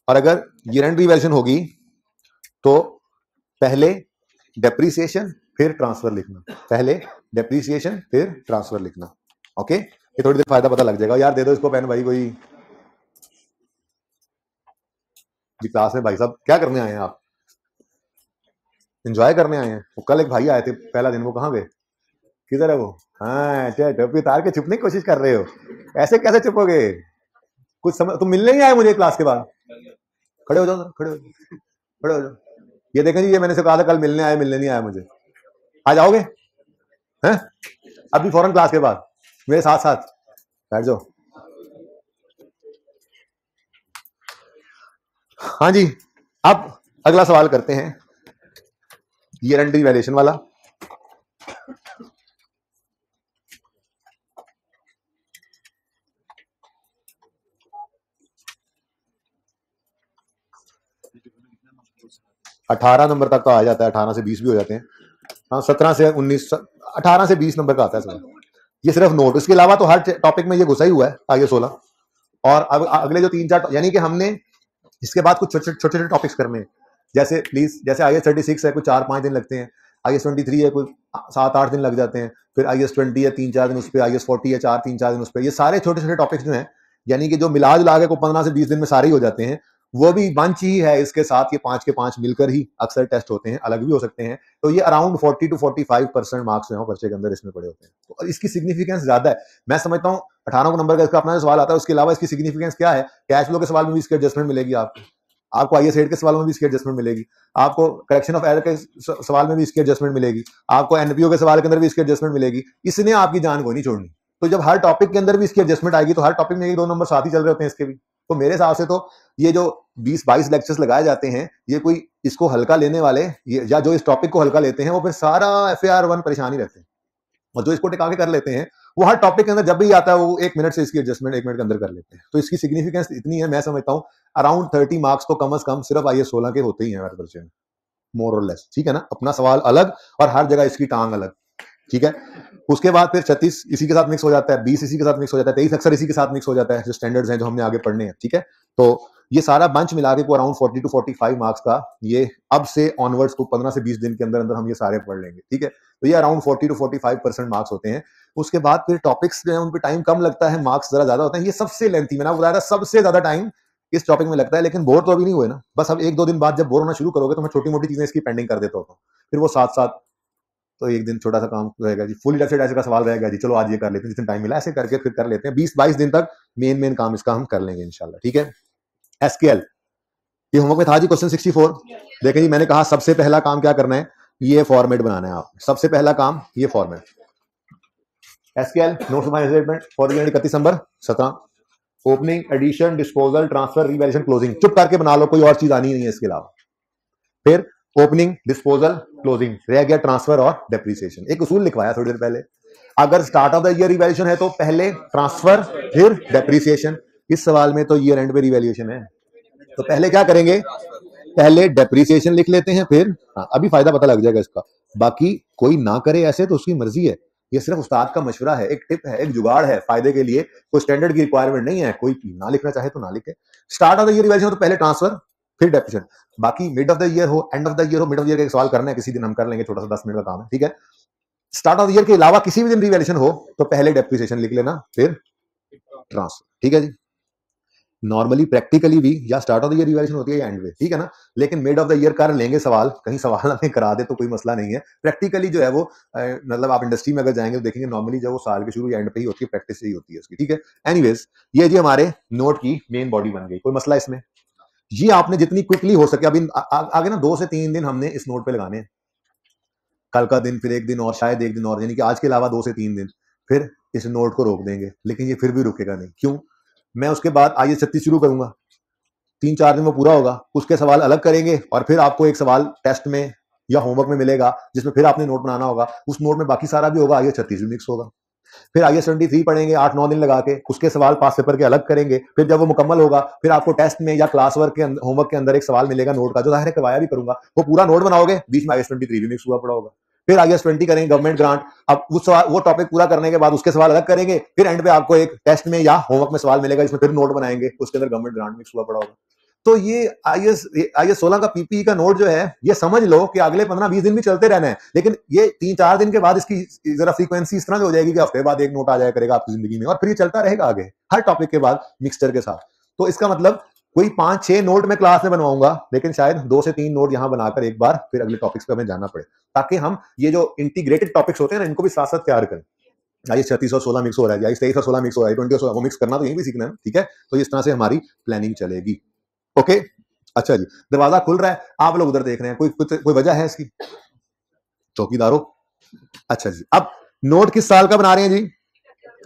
Speaker 1: और अगर ईयर एंड रिवैल्यूएशन होगी तो पहले डेप्रिसिएशन फिर ट्रांसफर लिखना, पहले डेप्रिसिएशन फिर ट्रांसफर लिखना। ओके, ये थोड़ी देर फायदा पता लग जाएगा। यार दे दो इसको पेन भाई कोई जी। क्लास में भाई साहब क्या करने आए हैं आप, एंजॉय करने आए हैं? वो कल एक भाई आए थे पहला दिन, वो कहाँ गए, किधर है वो? हाँ, टोपी उतार के छुपने की कोशिश कर रहे हो, ऐसे कैसे छुपोगे? कुछ समझ, तुम मिलने ही आए मुझे क्लास के बाद? खड़े हो जाओ, खड़े हो जाओ, खड़े हो जाओ। ये देखें जी, ये मैंने से कहा था कल मिलने आए, मिलने नहीं आया मुझे। आ जाओगे हैं अभी फौरन क्लास के बाद मेरे साथ साथ बैठ जाओ। हाँ जी, अब अगला सवाल करते हैं, ईयर एंड रिवैल्यूएशन वाला। अठारह नंबर तक तो आ जाता है, 18 से 20 भी हो जाते हैं। हाँ, 17 से 19, 18 से 20 नंबर का आता है सर। ये सिर्फ नोट, इसके अलावा तो हर टॉपिक में ये घुसा ही हुआ है आगे 16। और अब अगले जो 3-4, यानी कि हमने इसके बाद कुछ छोटे छोटे टॉपिक्स करने हैं, जैसे प्लीज, जैसे IAS 36 है, कुछ 4-5 दिन लगते हैं। IAS 23 है, कुछ 7-8 दिन लग जाते हैं। फिर IAS 20 है, 3-4 दिन उस पर। IAS 40 है, 3-4 दिन उस पर। ये सारे छोटे छोटे टॉपिक्स जो हैं, यानी कि जो मिला जुला के 15 से 20 दिन में सारे ही हो जाते हैं, वो भी बंच ही है। इसके साथ ये 5 के 5 मिलकर ही अक्सर टेस्ट होते हैं, अलग भी हो सकते हैं। तो ये अराउंड 40 to 45% मार्क्स जो है पर्चे के अंदर इसमें पड़े होते हैं। तो इसकी सिग्निफिकेंस ज्यादा है, मैं समझता हूँ। 18 को नंबर का इसका अपना सवाल आता है, उसके अलावा इसकी सिग्निफिकेंस क्या है? कैश फ्लो के सवाल में भी इसकी एडजस्टमेंट मिलेगी आपको IAS 8 के सवालों में भी इसकी एडजस्टमेंट मिलेगी, आपको करेक्शन ऑफ एरर के सवाल में भी इसकी एडजस्टमेंट मिलेगी, आपको NPO के सवाल के अंदर भी इसकी एडजस्टमेंट मिलेगी। इसने आपकी जान को नहीं छोड़नी। तो जब हर टॉपिक के अंदर भी इसकी एडजस्टमेंट आएगी तो हर टॉपिक में 1-2 नंबर साथ ही चल रहे होते हैं इसके भी। तो मेरे हिसाब से तो ये जो 20-22 लेक्चर्स लगाए जाते हैं, ये कोई इसको हल्का लेने वाले या जो इस टॉपिक को हल्का लेते हैं, वो फिर सारा FAR 1 परेशानी रहते हैं। और जो इसको टिका के कर लेते हैं, वो हर टॉपिक के अंदर जब भी आता है वो 1 मिनट से इसकी एडजस्टमेंट 1 मिनट के अंदर कर लेते हैं। तो इसकी सिग्निफिकेंस इतनी है, मैं समझता हूँ अराउंड 30 मार्क्स तो कम से कम सिर्फ IAS 16 के होते ही हैं हमारे परिचय में, मोर और लेस। ठीक है ना, अपना सवाल अलग और हर जगह इसकी टांग अलग। ठीक है, उसके बाद फिर 36 इसी के साथ मिक्स हो जाता है, 20 इसी के साथ मिक्स हो जाता है, 23 अक्सर इसी के साथ मिक्स हो जाता है, जो स्टैंडर्ड्स हैं जो हमने आगे पढ़ने हैं। ठीक है, तो ये सारा बंच मिला के अराउंड 40 to 45 मार्क्स का, ये अब से ऑनवर्ड्स को 15 से 20 दिन के अंदर अंदर हम ये सारे पढ़ लेंगे। ठीक है, तो ये अराउंड 40 to 45% मार्क्स होते हैं। उसके बाद फिर टॉपिक्स जो है उन पर टाइम कम लगता है, मार्क्स जरा ज्यादा होते हैं। ये सबसे लेंथी, मैंने बताया था सबसे ज्यादा टाइम इस टॉपिक में लगता है। लेकिन बोर तो अभी नहीं हुए ना, बस अब 1-2 दिन बाद जब बोर होना शुरू करोगे तो मैं छोटी मोटी चीजें इसकी पेंडिंग कर देता हूँ, फिर वो साथ साथ तो एक दिन छोटा सा काम रहेगा जी, फुल डेफिनेट ऐसे का सवाल रहेगा जी, चलो आज ये कर लेते हैं, जितना टाइम मिला ऐसे करके फिर कर लेते हैं। 20-22 दिन तक मेन काम इसका हम कर लेंगे इंशाल्लाह। ठीक है, SQL ये होमवर्क में था जी, क्वेश्चन 64। देखें जी, मैंने कहा सबसे पहला काम क्या करना है, ये फॉर्मेट बनाना है आप। सबसे पहला काम ये format, SQL notes my statement for the 31 number 17, opening, addition, disposal, transfer, revaluation, closing. चुप करके बना लो, कोई और चीज आनी नहीं है इसके अलावा। फिर ओपनिंग, डिस्पोजल, क्लोजिंग, रह गया ट्रांसफर और डेप्रिसिएशन। एक उसूल लिखवाया थोड़ी देर पहले, अगर start of the year revaluation है तो पहले ट्रांसफर फिर डेप्रिसिएशन। इस सवाल में तो ईयर एंड पे रिवैल्यूएशन है, तो पहले क्या करेंगे, पहले डेप्रिसिएशन लिख लेते हैं, फिर अभी फायदा पता लग जाएगा इसका। बाकी कोई ना करे ऐसे तो उसकी मर्जी है, ये सिर्फ उस्ताद का मशवरा है, एक टिप है, एक जुगाड़ है फायदे के लिए, कोई स्टैंडर्ड की रिक्वायरमेंट नहीं है। कोई ना लिखना चाहे तो ना लिखे। Start of the year revaluation तो पहले ट्रांसफर फिर डेप्रिसिएशन। बाकी मिड ऑफ द ईयर हो, एंड ऑफ द ईयर हो, मिड ऑफ द ईयर का सवाल करना है किसी दिन हम कर लेंगे, छोटा सा 10 मिनट का काम है। ठीक है, स्टार्ट ऑफ द ईयर के अलावा किसी भी दिन रिवैल्यूएशन हो तो पहले डेप्रिसिएशन लिख लेना, फिर ट्रांसफर, ठीक है जी। नॉर्मली प्रैक्टिकली भी या start of the year revaluation होती है या एंड में, ठीक है ना। लेकिन मिड ऑफ द ईयर का लेंगे सवाल, कहीं सवाल हमें करा दे तो कोई मसला नहीं है। प्रैक्टिकली जो है वो मतलब आप इंडस्ट्री में अगर जाएंगे तो देखेंगे नॉर्मली जो वो साल के शुरू या एंड पे ही होती है, प्रैक्टिस ही होती है उसकी, ठीक है। एनीवेज ये जी हमारे नोट की मेन बॉडी बन गई, कोई मसला इसमें। ये आपने जितनी क्विकली हो सके अभी आगे ना 2 से 3 दिन हमने इस नोट पे लगाने हैं, कल का दिन, फिर एक दिन और, शायद एक दिन और, यानी कि आज के अलावा 2 से 3 दिन फिर इस नोट को रोक देंगे। लेकिन ये फिर भी रुकेगा नहीं, क्यों? मैं उसके बाद IAS 36 शुरू करूंगा, 3-4 दिन में पूरा होगा, उसके सवाल अलग करेंगे और फिर आपको एक सवाल टेस्ट में या होमवर्क में मिलेगा जिसमें फिर आपने नोट बनाना होगा। उस नोट में बाकी सारा भी होगा, IAS 36 भी मिक्स होगा। फिर IAS 23 पढ़ेंगे 8-9 दिन लगा के, उसके सवाल पास पेपर के अलग करेंगे। फिर जब वो मुकम्मल होगा फिर आपको टेस्ट में या क्लास वर्क के होमवर्क के अंदर एक सवाल मिलेगा नोट का, जो जाहिर है करवाया भी करूंगा, वो पूरा नोट बनाओगे, बीच में IAS 23 भी मिक्स हुआ पड़ा होगा। फिर IAS 20 करेंगे गवर्नमेंट ग्रांट, अब उस सवाल वो टॉपिक पूरा करने के बाद उसके सवाल अलग करेंगे, फिर एंड पे आपको एक टेस्ट में या होमवर्क में सवाल मिलेगा जिसमें फिर नोट बनाएंगे, उसके अंदर गवर्नमेंट ग्रांट मिक्स हुआ पड़ा होगा। तो ये IAS 16 का PPE का नोट जो है, ये समझ लो कि अगले 15-20 दिन भी चलते रहना है, लेकिन ये 3-4 दिन के बाद इसकी जरा फ्रीक्वेंसी इस तरह से हो जाएगी कि हफ्ते बाद एक नोट आ जाया करेगा आपकी जिंदगी में, और फिर ये चलता रहेगा आगे हर टॉपिक के बाद मिक्सचर के साथ। तो इसका मतलब कोई 5-6 नोट मैं क्लास में बनवाऊंगा, लेकिन शायद 2 से 3 नोट यहां बनाकर एक बार फिर अगले टॉपिक्स पे हमें जाना पड़े, ताकि हम ये जो इंटीग्रेटेड टॉपिक्स होते हैं ना, इनको भी साथ साथ तैयार करें। IAS 36 और 16 मिक्स हो रहा है, IAS 23 और 16 मिक्स हो रहा है, 20 और 16 वो मिक्स करना तो यहीं भी सीखना है, ठीक है। तो इस तरह से हमारी प्लानिंग चलेगी। ओके, अच्छा जी, दरवाजा खुल रहा है, आप लोग उधर देख रहे हैं, कोई वजह है इसकी चौकीदारों? अच्छा जी, अब नोट किस साल का बना रहे हैं जी?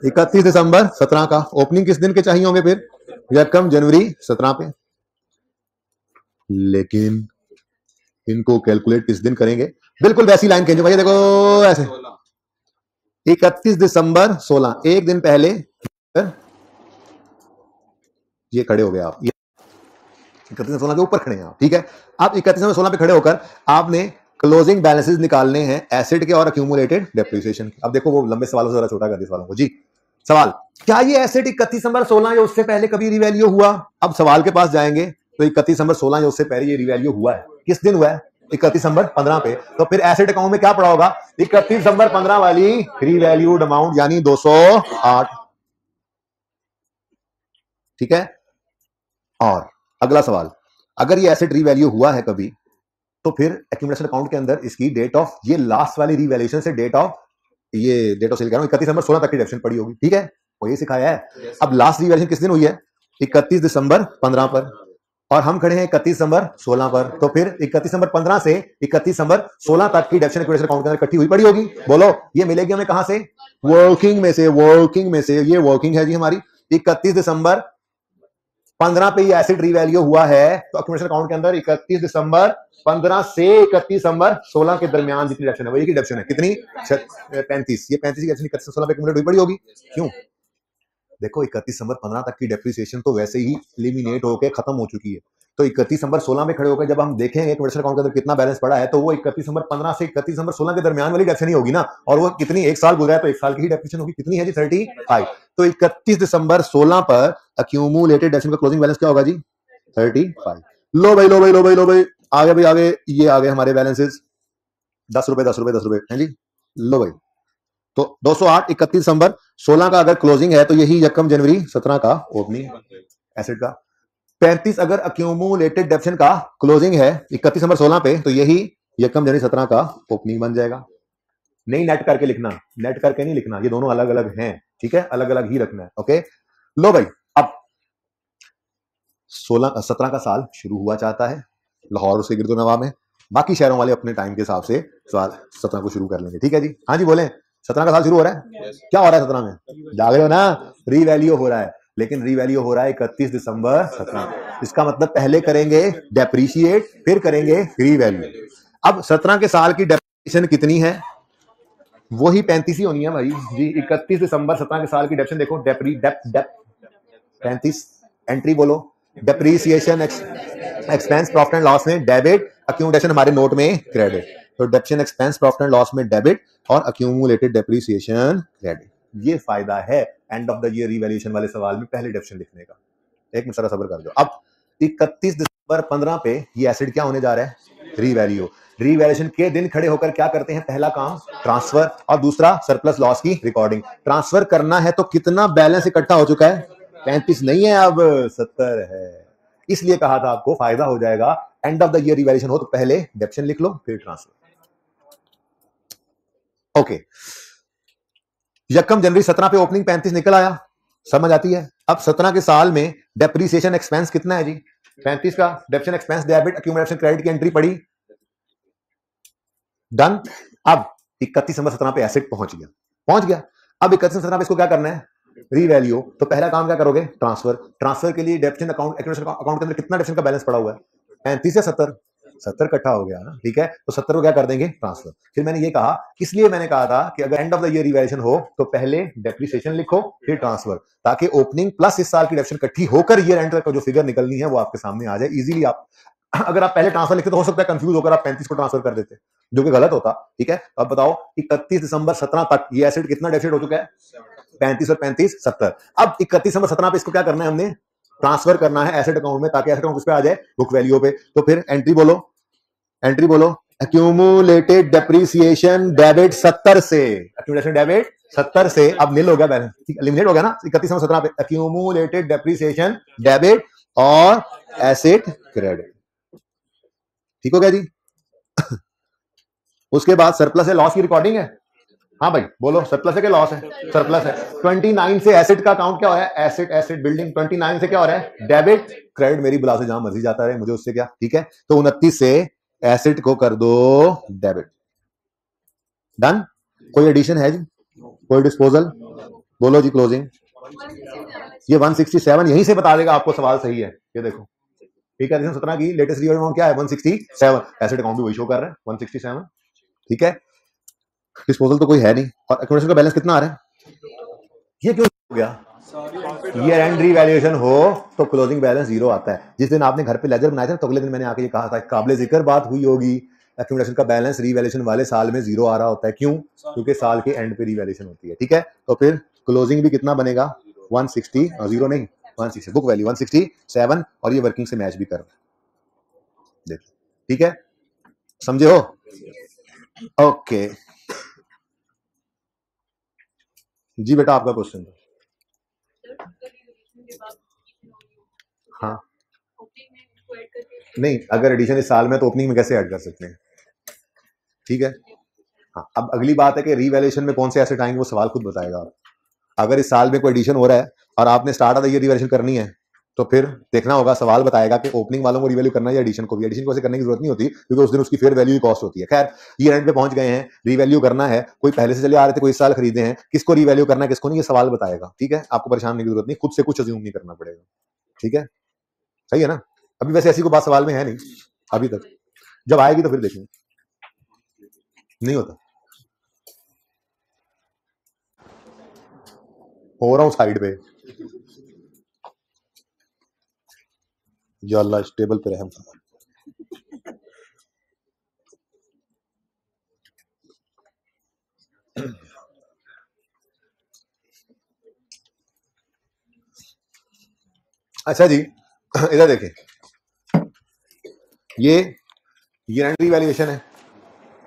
Speaker 1: 31 दिसंबर 17 का। ओपनिंग किस दिन के चाहिए होंगे फिर? 1 जनवरी 17 पे। लेकिन इनको कैलकुलेट किस दिन करेंगे? बिल्कुल वैसी लाइन खींचो भैया, देखो ऐसे 31 दिसंबर 16, एक दिन पहले ये खड़े हो गए आप, 31 16 के ऊपर खड़े हैं आप, ठीक है। आप 31 16 पे खड़े होकर आपने क्लोजिंग बैलेंसेस निकालने हैं एसिड के और अक्यूमुलेटेड डेप्रिसिएशन के। अब देखो वो लंबे सवालों से जरा छोटा कर दिया सवालों को जी। सवाल, क्या ये एसिड 31 दिसंबर 16 या उससे पहले कभी रिवैल्यू हुआ? अब सवाल के पास जाएंगे तो 31 दिसंबर 16 या उससे पहले ये रिवैल्यू हुआ है, किस दिन हुआ है? 31 दिसंबर 15 पे। तो फिर एसिड अकाउंट में क्या पड़ा होगा? 31 दिसंबर 15 वाली रिवैल्यूड अमाउंट, यानी 208, ठीक है। और अगला सवाल, अगर ये एसिड रीवैल्यू हुआ है कभी, तो फिर एक्यूमुलेशन अकाउंट के अंदर इसकी डेट ऑफ, ये लास्ट वाली रिवैल्यूएशन से डेट ऑफ, ये डेट ऑफ सेल कह रहा हूं, 31 दिसंबर 16 तक की डेप्शन पड़ी होगी, ठीक है, वो ये सिखाया है। अब लास्ट रिवैल्यूएशन किस दिन हुई है? 31 दिसंबर 15 पर, और हम खड़े हैं 31 दिसंबर 16 पर। तो फिर 31 दिसंबर 15 से 31 दिसंबर 16 तक की डेप्शन एक्यूमुलेशन अकाउंट के अंदर इकट्ठी हुई पड़ी होगी। बोलो, ये मिलेगी हमें कहां से? वर्किंग में से, वर्किंग में से। ये वर्किंग है जी हमारी। 31 दिसंबर 15 पे ये एसिड रीवैल्यू हुआ है, तो एक्यूमुलेशन अकाउंट के अंदर 31 दिसंबर 15 से 31 दिसंबर 16 के दरमियान जितनी डेप्शन है वो एक ही डेप्शन है, कितनी? 35। ये 35 की डेप्शन 31 से 16 पे एक्यूमुलेट हुई पड़ी होगी। क्यों? देखो 31 दिसंबर 15 तक की डेप्रिसिएशन तो वैसे ही एलिमिनेट होकर खत्म हो चुकी है। तो 31 दिसंबर 16 में खड़े होकर जब हम देखेंगे एक्यूमुलेशन अकाउंट के अंदर कितना बैलेंस पड़ा है, तो वो 31 दिसंबर 15 से 31 दिसंबर 16 के दरमियान वाली डेप्शन ही होगी ना। और वो कितनी, एक साल गुजरा है तो एक साल की ही डेप्रिसिएशन होगी। कितनी है जी? 35। तो 31 दिसंबर 16 पर एक्यूमुलेटेड डेप्रिसिएशन का क्लोजिंग बैलेंस क्या होगा जी? 35। लो भाई, लो भाई, लो भाई, लो भाई, आगे भाई, आगे ये आगे हमारे बैलेंसेस 10 रुपए 10 रुपए 10 रुपए हैं जी। लो भाई, तो 208 31 दिसंबर 16 का अगर क्लोजिंग है तो यही 1 जनवरी 17 का ओपनिंग एसिड का। 35 अगर अक्यूमुलेटेड डेप्शन का क्लोजिंग है 31 दिसंबर 16 पे, तो यही 1 जनवरी 17 का ओपनिंग बन जाएगा। नहीं नेट करके लिखना, नेट करके नहीं लिखना, ये दोनों अलग अलग हैं, ठीक है, अलग अलग ही रखना है। ओके, लो भाई, अब 17 का साल शुरू हुआ चाहता है लाहौर उसके गिरदो नवा में। बाकी शहरों वाले अपने टाइम के हिसाब से साल 17 को शुरू कर लेंगे, ठीक है जी। हाँ जी बोले, 17 का साल शुरू हो रहा है। क्या हो रहा है 17 में? जाग रहे हो ना? रीवैल्यू हो रहा है, लेकिन रीवैल्यू हो रहा है 31 दिसंबर 17। इसका मतलब पहले करेंगे डेप्रीशिएट, फिर करेंगे रीवैल्यू। अब 17 के साल की डेप्रिसिएशन कितनी है? वही 35 ही होनी है भाई जी। 31 दिसंबर 17 के साल की डेप्रिसिएशन देखो, डेप्री डेप डेप 35। एंट्री बोलो, depreciation expense profit and loss में डेबिट, अक्यूमुलेशन हमारे नोट में क्रेडिट। तो depreciation expense profit and loss में डेबिट और अक्यूमुलेटेड डेप्रीसिएशन क्रेडिट। ये फायदा है end of the year revaluation वाले सवाल में पहले डेप्रिसिएशन लिखने का। एक मिनट सब्र कर दो। अब 31 दिसंबर 15 पे ये एसिड क्या होने जा रहा है? रीवैल्यू। रीवैल्यूएशन के दिन खड़े होकर क्या करते हैं? पहला काम ट्रांसफर और दूसरा सरप्लस लॉस की रिकॉर्डिंग। ट्रांसफर करना है तो कितना बैलेंस इकट्ठा हो चुका है? 35 नहीं है, अब 70 है। इसलिए कहा था आपको फायदा हो जाएगा, end of the year revaluation हो तो पहले डेप्शन लिख लो फिर ट्रांसफर। ओके, यकम जनवरी 17 पे ओपनिंग 35 निकल आया, समझ आती है। अब 17 के साल में डेप्रीसिएशन एक्सपेंस कितना है जी? 35 का डेप्शन एक्सपेंस डेबिट एक्यूमुलेशन क्रेडिट की एंट्री पड़ी, डन। अब 31 दिसंबर 17 पे एसेट पहुंच गया। अब 31 दिसंबर 17 पे इसको क्या करना है? रीवैल्यू। तो पहला काम क्या करोगे? ट्रांसफर। ट्रांसफर के लिए डेप्शन अकाउंट एक्यूमुलेशन अकाउंट के अंदर कितना डेप्शन का बैलेंस पड़ा हुआ है? 35 या 70? 70 इकट्ठा हो गया ना, ठीक है। तो 70 को क्या कर देंगे? ट्रांसफर। फिर मैंने ये कहा, इसलिए मैंने कहा था कि अगर end of the year revaluation हो तो पहले डेप्रिसिएशन लिखो फिर ट्रांसफर, ताकि ओपनिंग प्लस इस साल की डेप्शन इकट्ठी होकर ईयर एंड तक का जो फिगर निकलनी है वो आपके सामने आ जाए इजीली। आप अगर आप पहले ट्रांसफर लिखते तो हो सकता है कंफ्यूज होकर आप 35 को ट्रांसफर कर देते, जो कि गलत होता, ठीक है। अब बताओ 31 दिसंबर 17 तक ये एसेट कितना डेफिसिट हो चुका है? 35 और 35 70। अब 31 दिसंबर 17 पे इसको क्या करना है? हमने ट्रांसफर करना है एसेट अकाउंट में, ताकि एसेट अकाउंट किस पे आ जाए? बुक वैल्यू पे। तो फिर एंट्री बोलो एक्यूमुलेटेड डेप्रिसिएशन डेबिट 70 से, एक्यूमुलेशन डेबिट 70 से अब नील हो गया बैलेंस, एलिमिनेट हो गया ना 31 में 17 पे। एक्यूमुलेटेड डेप्रिसिएशन डेबिट और एसेट क्रेडिट, ठीक हो गया जी। उसके बाद सरप्लस है, लॉस की रिकॉर्डिंग है। हाँ भाई बोलो, सरप्लस है कि लॉस है? सरप्लस है। 29 से एसेट का अकाउंट क्या हो रहा है? Asset building. 29 से क्या हो रहा है? डेबिट। क्रेडिट मेरी बुला से जहां मर्जी जाता रहे, मुझे उससे क्या, ठीक है। तो 29 से एसेट को कर दो डेबिट, डन। कोई एडिशन है जी? कोई डिस्पोजल? बोलो जी क्लोजिंग। ये 167 यहीं से बता देगा आपको सवाल सही है, ये देखो, ठीक है। 17 की लेटेस्ट रियल अमाउंट क्या है? 167। एसेट अकाउंट भी वही शो कर रहा है 167, ठीक है। डिस्पोजल तो कोई है नहीं, और एक्यूमुलेशन का बैलेंस कितना आ रहा है? ये क्यों हो गया? ईयर एंड रीवैल्यूएशन हो तो क्लोजिंग बैलेंस जीरो आता है। जिस दिन आपने घर पे लेजर बनाया था तो अगले दिन मैंने आके ये कहा था, काबिले जिक्र बात हुई होगी, एक्यूमुलेशन का बैलेंस रीवैल्यूएशन वाले साल में जीरो आ रहा होता है। क्यों? क्योंकि साल के एंड पे रीवैल्यूएशन होती है, ठीक है। तो फिर क्लोजिंग भी कितना बनेगा? 160, जीरो नहीं 160, बुक वैल्यू 167, और ये वर्किंग से मैच भी कर रहा है, देखो, ठीक है, समझे हो? ओके जी बेटा, आपका क्वेश्चन था। हाँ नहीं, अगर एडिशन इस साल में तो ओपनिंग में कैसे ऐड कर सकते हैं, ठीक है। हाँ, अब अगली बात है कि रीवैल्यूएशन में कौन से एसेट आएंगे, वो सवाल खुद बताएगा। अगर इस साल में कोई एडिशन हो रहा है और आपने start of the year revaluation करनी है, तो फिर देखना होगा, सवाल बताएगा कि ओपनिंग वालों को रिवैल्यू करना है या एडिशन को भी। एडिशन को ऐसे करने की जरूरत नहीं होती, क्योंकि उस दिन उसकी फेयर वैल्यू कॉस्ट होती है। खैर, ईयर एंड पे पहुंच गए हैं, रिवैल्यू करना है। कोई पहले से चले आ रहे थे, कोई इस साल खरीदे हैं, किसको रिवैल्यू करना है किसको नहीं, ये सवाल बताएगा, ठीक है। आपको परेशान होने की जरूरत नहीं, खुद से कुछ अज्यूम नहीं करना पड़ेगा, ठीक है, सही है ना। अभी वैसे ऐसी कोई बात सवाल में है नहीं अभी तक, जब आएगी तो फिर देखेंगे, नहीं होता। हो रहा हूँ साइड पे, या अल्लाह इस टेबल पे रहम फरमा। अच्छा जी, इधर देखें, ये ईयर एंड रिवैल्यूएशन है,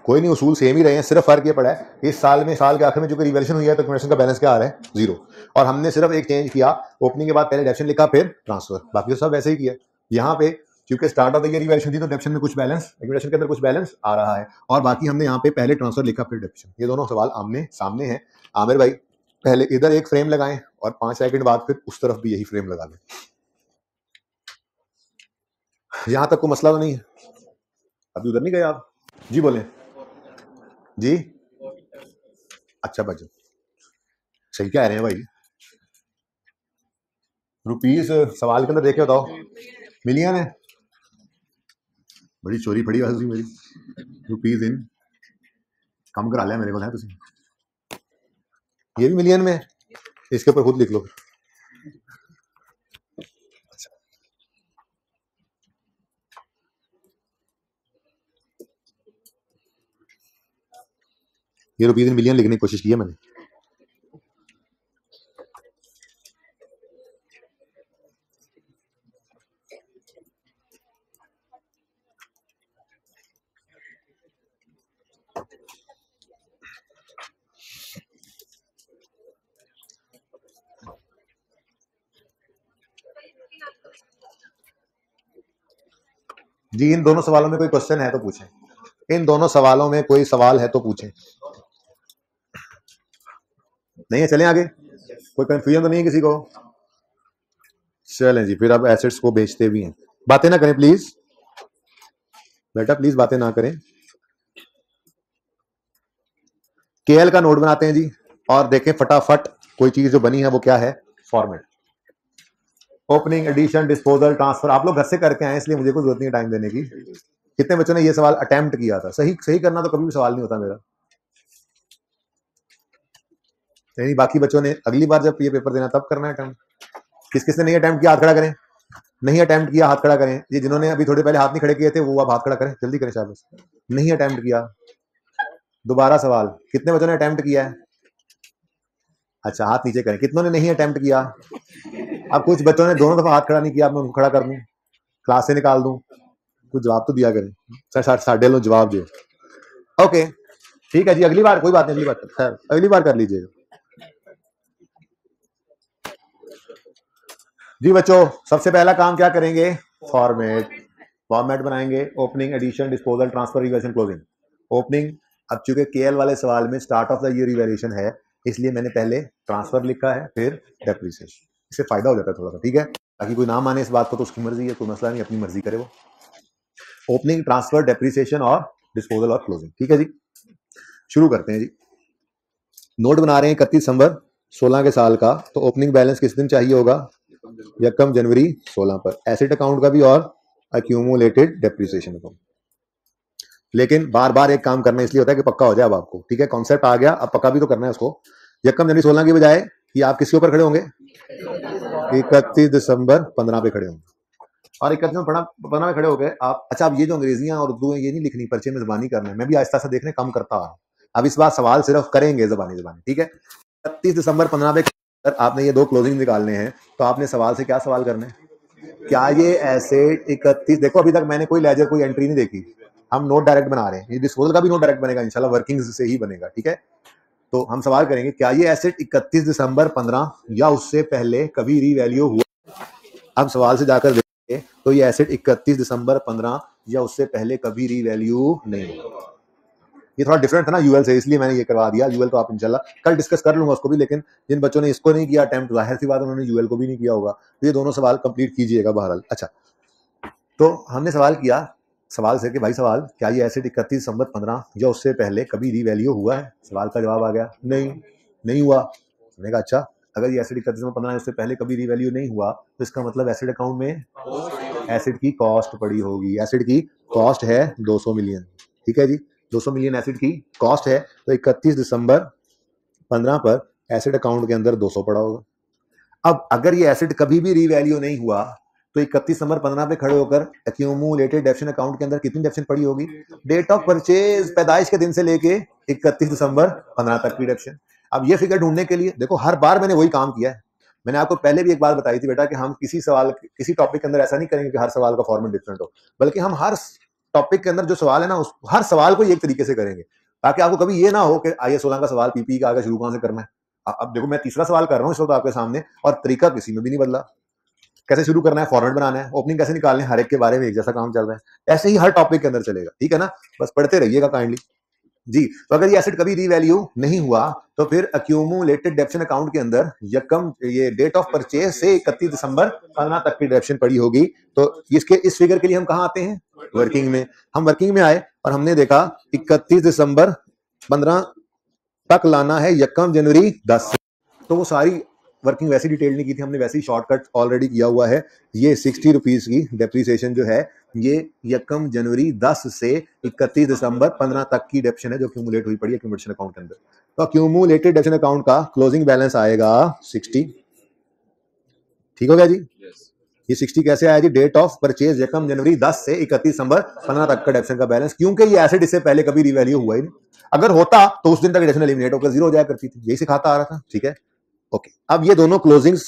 Speaker 1: कोई नहीं, उसूल सेम ही रहे हैं, सिर्फ फर्क ये पड़ा है इस साल में, साल के आखिर में जो रिवैल्यूएशन हुई है तो एक्यूमुलेशन का बैलेंस क्या आ रहा है? जीरो। और हमने सिर्फ एक चेंज किया, ओपनिंग के बाद पहले डेप्शन लिखा फिर ट्रांसफर, बाकी तो सब वैसे ही किया। यहाँ पे क्योंकि start of the year revaluation थी तो डेप्शन में कुछ बैलेंस, एक्यूमुलेशन के अंदर कुछ बैलेंस आ रहा है, और बाकी हमने यहाँ पे पहले ट्रांसफर लिखा फिर डेप्शन। ये दोनों सवाल आमने सामने हैं। आमिर भाई पहले इधर एक फ्रेम लगाएं और 5 सेकंड बाद फिर उस तरफ भी यही फ्रेम लगा लें। यहाँ तक कोई मसला तो नहीं है? अभी उधर नहीं गए आप जी? बोले जी। अच्छा बच्चों, सही कह रहे हैं भाई। रुपीस सवाल के अंदर देखे बताओ, मिलियन है, बड़ी चोरी पड़ी वैसे मेरी। रुपीस इन कम करा लिया मेरे को है तुम, ये भी मिलियन में है, इसके ऊपर खुद लिख लो। ये रुपीस इन मिलियन लिखने की कोशिश की है मैंने। जी इन दोनों सवालों में कोई क्वेश्चन है तो पूछें, इन दोनों सवालों में कोई सवाल है तो पूछें। नहीं है, चलें आगे, कोई कंफ्यूजन तो नहीं है किसी को? चलें जी, फिर अब एसेट्स को बेचते भी हैं। बातें ना करें प्लीज बेटा, प्लीज बातें ना करें। केएल का नोट बनाते हैं जी, और देखें फटाफट कोई चीज जो बनी है वो क्या है, format. Opening, addition, disposal, transfer आप लोग घर से करके आए, इसलिए मुझे कोई जरूरत नहीं टाइम देने की। कितने बच्चों ने ये सवाल अटेम्प्ट किया था? सही सही करना तो कभी भी सवाल नहीं होता मेरा। नहीं, बाकी बच्चों ने अगली बार जब ये पेपर देना तब करना है अटेम्प्ट। किस किसने नहीं अटेम्प्ट किया हाथ खड़ा करें। नहीं अटेम्प्ट किया हाथ खड़ा करें। ये जिन्होंने अभी थोड़े पहले हाथ नहीं खड़े किए थे वो अब हाथ खड़ा करें, जल्दी करें शाबाश। नहीं अटेम्प्ट किया, दोबारा सवाल, कितने बच्चों ने अटेम्प्ट किया है? अच्छा हाथ नीचे करें, कितनों ने नहीं अटेम्प्ट किया? अब कुछ बच्चों ने दोनों दफा हाथ खड़ा नहीं किया, अब मैं उनको खड़ा कर दूं, क्लास से निकाल दूं? कुछ जवाब तो दिया करें सर, साढ़े लो जवाब दे। ओके ठीक है जी, अगली बार कोई बात नहीं, अगली बार खैर अगली बार कर लीजिएगा जी। बच्चों सबसे पहला काम क्या करेंगे, फॉर्मेट। फॉर्मेट बनाएंगे, opening, addition, disposal, transfer, revaluation, closing. Opening, अब चूंकि केएल वाले सवाल में start of the year revaluation है, इसलिए मैंने पहले ट्रांसफर लिखा है, फिर डेप्रिसिएशन। इससे फायदा हो जाता है थोड़ा सा, ठीक है, ताकि कोई ना माने इस बात को तो उसकी मर्जी है, कोई मसला नहीं, अपनी मर्जी करे वो। ओपनिंग, ट्रांसफर, डेप्रिसिएशन और डिस्पोजल और क्लोजिंग, ठीक है जी। शुरू करते हैं जी। नोट बना रहे हैं 31 दिसंबर 16 के साल का, तो ओपनिंग बैलेंस किस दिन चाहिए होगा, यकम जनवरी 16 पर। एसेट अकाउंट का भी और अक्यूमुलेटेड डेप्रिसिएशन अकाउंट। लेकिन बार बार एक काम करना इसलिए होता है कि पक्का हो जाए अब आपको, ठीक है, कॉन्सेप्ट आ गया, अब पक्का भी तो करना है उसको। यकम जनवरी 16 की बजाय कि आप किसके ऊपर खड़े होंगे, 31 दिसंबर 15 पे खड़े होंगे। और 31 में 15 में खड़े हो गए आप। अच्छा, अब ये जो अंग्रेजियां और उर्दू है ये नहीं लिखनी, पर्चे में जबानी करना है। मैं भी आहिस्ता आहिस्ता देखने कम करता आ रहा हूँ। अब इस बार सवाल सिर्फ करेंगे जबानी जबानी, ठीक है। 31 दिसंबर 15 पे आपने ये दो क्लोजिंग निकालने हैं, तो आपने सवाल से क्या सवाल करना है, क्या ये एसेट 31, देखो अभी तक मैंने कोई लेजर कोई एंट्री नहीं देखी, हम नोट डायरेक्ट बना रहे हैं। ये डिस्पोजल का भी नोट डायरेक्ट बनेगा इंशाल्लाह, वर्किंग से ही बनेगा, ठीक है। तो हम सवाल करेंगे, क्या ये एसेट 31 दिसंबर 15 या उससे पहले कभी रीवैल्यू हुआ। अब सवाल से जाकर देखेंगे तो ये एसेट 31 दिसंबर 15 या उससे पहले कभी रीवैल्यू नहीं हुआ। ये थोड़ा डिफरेंट था ना यूएल से, इसलिए मैंने ये करवा दिया। यूएल तो आप इंशाल्लाह कल डिस्कस कर लूंगा उसको भी, लेकिन जिन बच्चों ने इसको नहीं किया अटेम्प्ट, जाहिर सी बात उन्होंने यूएल को भी नहीं किया होगा, तो ये दोनों सवाल कंप्लीट कीजिएगा बहरहाल। अच्छा, तो हमने सवाल किया सवाल से कि भाई सवाल, क्या ये एसेट 31 दिसंबर 15 या उससे पहले कभी रीवैल्यू हुआ है। सवाल का जवाब आ गया नहीं हुआ। हमने कहा अच्छा, अगर ये एसेट 31 दिसंबर 15 उससे पहले कभी रीवैल्यू नहीं हुआ तो इसका मतलब एसेट अकाउंट में एसेट की कॉस्ट पड़ी होगी। एसेट की कॉस्ट है 200 मिलियन, ठीक है जी, 200 मिलियन एसेट की कॉस्ट है। तो 31 दिसंबर 15 पर एसेट अकाउंट के अंदर 200 पड़ा होगा। अब अगर ये एसेट कभी भी रीवैल्यू नहीं हुआ तो 31 दिसंबर 15 पे खड़े होकर एक्यूमुलेटेड डेप्शन अकाउंट के अंदर कितनी डेप्शन पड़ी होगी, डेट ऑफ परचेज, पैदाइश के दिन से लेके 31 दिसंबर 15 तक की डेप्शन। अब ये फिगर ढूंढने के लिए देखो हर बार मैंने वही काम किया है। मैंने आपको पहले भी एक बात बताई थी बेटा कि हम किसी सवाल किसी टॉपिक के अंदर ऐसा नहीं करेंगे कि हर सवाल का फॉर्मेट डिफरेंट हो, बल्कि हम हर टॉपिक के अंदर जो सवाल है ना उस हर सवाल को एक तरीके से करेंगे, ताकि आपको कभी ये ना हो कि आइए 16 का सवाल पीपी का आगे शुरू कहां से करना है। अब देखो मैं तीसरा सवाल कर रहा हूँ इस वक्त आपके सामने, और तरीका किसी में भी नहीं बदला। कैसे शुरू करना है, फॉर्मेट बनाना है, ओपनिंग कैसे निकालना है, हर एक के बारे में एक जैसा काम चल रहा है। ऐसे ही हर टॉपिक के अंदर चलेगा, ठीक है ना, बस पढ़ते रहिएगा काइंडली जी। तो अगर ये एसेट कभी रीवैल्यू नहीं हुआ तो फिर अक्यूमुलेटेड डेप्शन अकाउंट के अंदर यकम ये डेट ऑफ परचेज से 31 दिसंबर 15 तक की डेप्शन पड़ी होगी। तो इसके इस फिगर के लिए हम कहां आते हैं, वर्किंग में। हम वर्किंग में आए और हमने देखा 31 दिसंबर 15 तक लाना है यकम जनवरी 10 से। तो वो सारी वर्किंग वैसी डिटेल नहीं की थी हमने, वैसे ही शॉर्टकट ऑलरेडी किया हुआ है। ये 60 रुपीज की डेप्रिसिएशन जो है ये यकम जनवरी 10 से 31 दिसंबर 15 तक की डेप्शन है जो क्यूमुलेट हुई पड़ी है एक्यूमुलेशन अकाउंट के अंदर। तो क्यूमुलेटेड डेप्शन अकाउंट का क्लोजिंग बैलेंस आएगा 60, ठीक हो गया जी। ये 60 कैसे आया जी, डेट ऑफ परचेज यकम जनवरी 10 से 31 दिसंबर 15 तक का डेप्शन का बैलेंस, क्योंकि ये एसेट इससे पहले कभी रिवैल्यू हुआ ही नहीं। अगर होता तो उस दिन तक डेप्शन एलिमिनेट होकर जीरो हो जाया करती थी, यही सिखाता आ रहा था, ठीक है। ओके, अब ये दोनों क्लोजिंग्स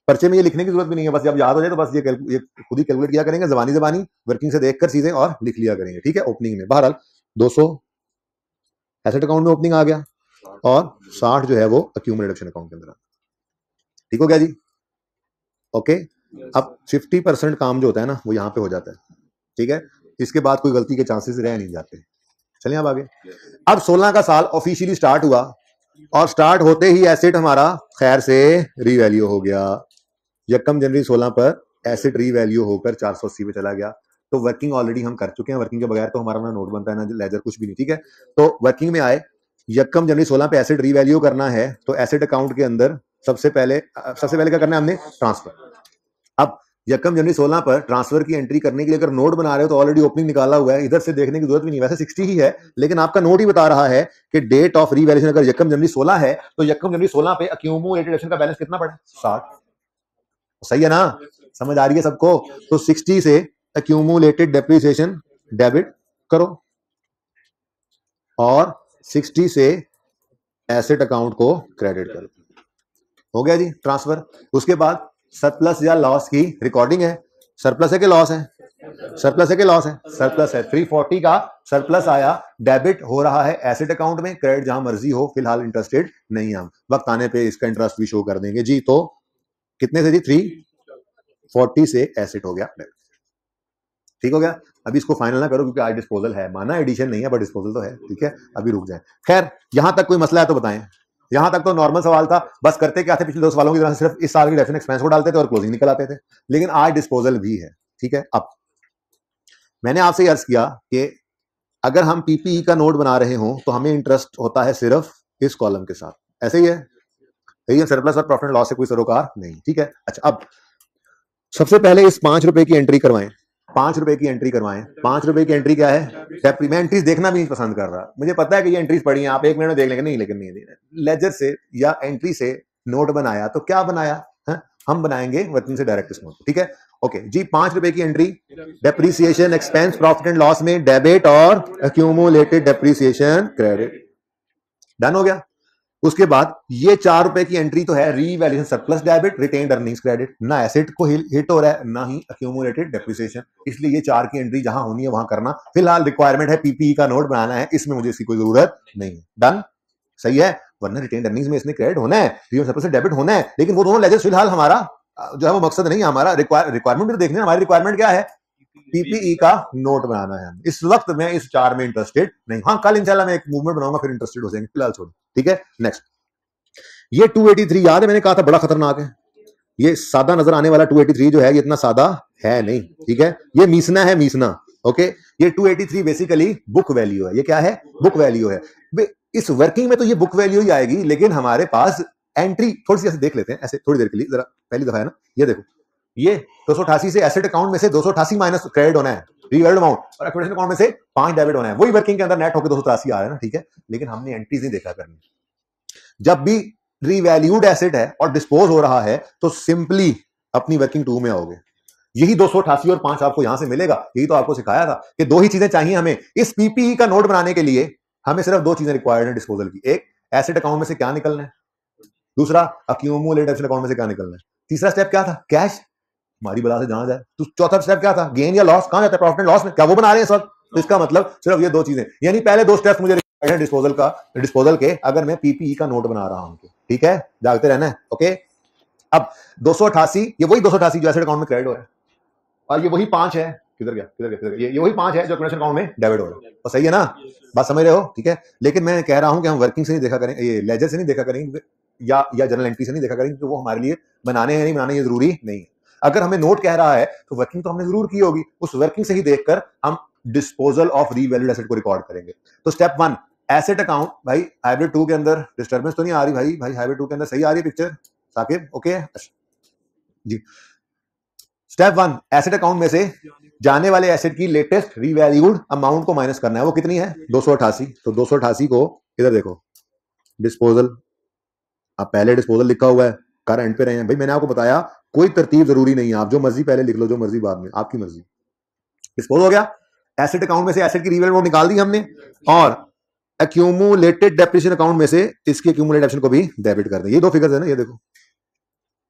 Speaker 1: पर्चे में ये लिखने की जरूरत भी नहीं है, बस जब याद हो जाए तो बस ये खुद ही कैलकुलेट किया करेंगे, जबानी जबानी वर्किंग से देखकर चीजें और लिख लिया करेंगे, ठीक है। ओपनिंग में बहरहाल 200 एसेट अकाउंट में ओपनिंग आ गया और 60 जो है वो अक्यूमुलेटेड अकाउंट के अंदर, ठीक हो गया जी। ओके, अब 50% काम जो होता है ना वो यहाँ पे हो जाता है। ठीक है, इसके बाद कोई गलती के चांसेस रह नहीं जाते। चलिए अब आगे। अब 16 का साल ऑफिशियली स्टार्ट हुआ और स्टार्ट होते ही एसेट हमारा खैर से रीवैल्यू हो गया। यकम जनवरी 16 पर एसेट रीवैल्यू होकर 480 पे चला गया। तो वर्किंग ऑलरेडी हम कर चुके हैं, वर्किंग के बगैर तो हमारा ना नोट बनता है ना लेजर, कुछ भी नहीं। ठीक है, तो वर्किंग में आए, यकम जनवरी 16 पे एसेट रीवैल्यू करना है तो एसेट अकाउंट के अंदर सबसे पहले क्या करना है हमने, ट्रांसफर। अब यकम जनवरी 16 पर ट्रांसफर की एंट्री करने के लिए अगर नोट बना रहे हो तो ऑलरेडी ओपनिंग निकाला हुआ है, इधर से देखने की जरूरत भी नहीं, वैसे 60 ही है, लेकिन आपका नोट ही बता रहा है कि डेट ऑफ रीवैल्यूएशन अगर यकम जनवरी 16 है तो यकम जनवरी 16 पे अक्यूमुलेटेड एसेट का बैलेंस कितना पड़ा, 60। सही है ना, समझ आ रही है सबको? तो 60 से अक्यूमुलेटेड डेप्रिसिएशन डेबिट करो और 60 से एसेट अकाउंट को क्रेडिट करो। हो गया जी ट्रांसफर। उसके बाद सरप्लस या लॉस की रिकॉर्डिंग है। सरप्लस है कि लॉस है? सरप्लस है कि लॉस है? सरप्लस है। 340 का सरप्लस आया, डेबिट हो रहा है एसेट अकाउंट में, क्रेडिट जहां मर्जी हो, फिलहाल इंटरेस्टेड नहीं, हम वक्त आने पे इसका इंटरेस्ट भी शो कर देंगे जी। तो कितने से जी, 340 से एसेट हो गया, ठीक हो गया। अभी इसको फाइनल ना करो क्योंकि आज डिस्पोजल है, माना एडिशन नहीं है पर डिस्पोजल तो है, ठीक है, अभी रुक जाए। खैर यहां तक कोई मसला है तो बताएं। यहां तक तो नॉर्मल सवाल था, बस करते क्या थे पिछले 2 सवालों की तरह, सिर्फ इस साल की डेफिनेट एक्सपेंस को डालते थे और क्लोजिंग निकल आते थे, लेकिन आज डिस्पोजल भी है। ठीक है, अब मैंने आपसे अर्ज किया कि अगर हम पीपीई का नोट बना रहे हो तो हमें इंटरेस्ट होता है सिर्फ इस कॉलम के साथ, ऐसे ही है, यही है, सरप्लस और प्रॉफिट एंड लॉस से कोई सरोकार नहीं। ठीक है, अच्छा अब सबसे पहले इस 5 रुपए की एंट्री करवाएं, 5 रुपए की एंट्री करवाएं। 5 रुपए की एंट्री क्या है? मैं एंट्रीज देखना भी नहीं पसंद कर रहा, मुझे पता है कि ये एंट्रीज पड़ी हैं, आप 1 मिनट में देख लेंगे, नहीं लेकिन नहीं, लेजर से या एंट्री से नोट बनाया तो क्या बनाया है? हम बनाएंगे वर्किंग से डायरेक्ट इस नोट। ठीक है, ओके जी। 5 रुपए की entry, depreciation expense profit and loss में डेबिट और अक्यूमुलेटेड डेप्रीसिएशन क्रेडिट, डन हो गया। उसके बाद ये 4 रुपए की एंट्री तो है revaluation surplus debit, retained earnings credit, ना एसेट को हिट हो रहा है ना ही अक्यूमुलेटेड डेप्रिसिएशन, इसलिए ये 4 की एंट्री जहां होनी है वहां करना। फिलहाल रिक्वायरमेंट है पीपीई का नोट बनाना है, इसमें मुझे इसकी कोई जरूरत नहीं है, डन, सही है। वरना रिटेन्ड अर्निंग्स में इसने क्रेडिट होना है, सरप्लस डेबिट होना है, लेकिन वो दोनों लेजर फिलहाल हमारा जो है वो मकसद नहीं है, हमारा रिक्वायरमेंट भी देखनी है। हमारी रिक्वायरमेंट क्या है? पीपीई का नोट बनाना है। इस वक्त मैं इस 4 में इंटरेस्टेड नहीं, हाँ कल इंशाल्लाह मैं एक मूवमेंट बनाऊंगा फिर इंटरेस्टेड हो जाएंगे, फिलहाल छोड़ो। ठीक है, नेक्स्ट। ये 283 याद है, मैंने कहा था बड़ा खतरनाक है, ये सादा नजर आने वाला 283 जो है ये इतना सादा है नहीं। ठीक है, ये मीसना है, मीसना। ओके, ये 283 बेसिकली बुक वैल्यू है। ये क्या है? बुक वैल्यू है। इस वर्किंग में तो ये बुक वैल्यू ही आएगी, लेकिन हमारे पास एंट्री थोड़ी सी ऐसे देख लेते हैं, ऐसे थोड़ी देर के लिए, जरा पहली दफा है ना, ये देखो, ये 288 से एसेट अकाउंट में से 288 माइनस क्रेडिट होना है, रीवैल्यूड अमाउंट, और एक्विजिशन अकाउंट में से 5 डेबिट होना है, वही वर्किंग के अंदर नेट होकर 283 आ रहा है ना। ठीक है, लेकिन हमने एंट्रीज नहीं देखा करनी। जब भी रीवैल्यूड एसेट है और डिस्पोज हो रहा है तो सिंपली अपनी वर्किंग 2 में आओगे, यही 288 और 5 आपको यहां से मिलेगा। यही तो आपको सिखाया था कि 2 ही चीजें चाहिए हमें इस पीपीई का नोट बनाने के लिए, हमें सिर्फ 2 चीजें रिक्वायर्ड है डिस्पोजल की, एक एसेट अकाउंट में से क्या निकलना है, दूसरा अक्यूमुलेटेड एसेट अकाउंट में से क्या निकलना है। तीसरा स्टेप क्या था? कैश, हमारी बला से जहां जाए। तो चौथा स्टेप क्या था? गेन या लॉस, कहां जाता है? प्रॉफिट एंड लॉस में, क्या वो बना रहे हैं सर? तो इसका मतलब सिर्फ ये 2 चीजें, यानी पहले 2 स्टेप्स मुझे डिस्पोजल के, अगर मैं पीपीई का नोट बना रहा हूं। ठीक है, जागते रहना है। ओके, अब 288, ये वही 288 जो एसेट अकाउंट में क्रेडिट हो रहा है, और ये वही 5 है, किधर गया, ये वही 5 है जो एक्विजिशन अकाउंट में डेबिट हो रहा है। तो सही है ना, बात समझ रहे हो? ठीक है, लेकिन मैं कह रहा हूं कि हम वर्किंग से नहीं देखा करें, ये लेजर से नहीं देखा करेंगे या जनरल एंट्री से नहीं देखा करेंगे, तो वो हमारे लिए बनाने हैं नहीं बनाने ये जरूरी नहीं है। अगर हमें नोट कह रहा है तो वर्किंग तो हमने जरूर की होगी, उस वर्किंग से ही देखकर हम डिस्पोजल ऑफ रीवैल्यूड एसेट को रिकॉर्ड करेंगे। तो स्टेप 1 एसेट अकाउंट, भाई हाइब्रिड 2 के अंदर डिस्टर्बेंस तो नहीं आ रही? भाई हाइब्रिड 2 के अंदर सही आ रही है पिक्चर साकिब? ओके जी। स्टेप 1 एसेट अकाउंट में से जाने वाले एसेट की लेटेस्ट रीवैल्यूड अमाउंट को माइनस करना है, वो कितनी है? 288। तो 288 को इधर देखो, डिस्पोजल, अब पहले डिस्पोजल लिखा हुआ है, कर एंड पे रहे हैं। भाई मैंने आपको बताया कोई तरतीब जरूरी नहीं है, आप जो मर्जी पहले लिख लो, जो मर्जी बाद में, आपकी मर्जी। डिस्पोज हो गया, एसेट अकाउंट में से एसेट की रीवैल्यूड निकाल दी हमने, और एक्यूमुलेटेड डेप्रिसिएशन अकाउंट में से इसके एक्यूमुलेटेड एसेट को भी डेबिट कर दें। ये 2 फिगर्स है ना, ये देखो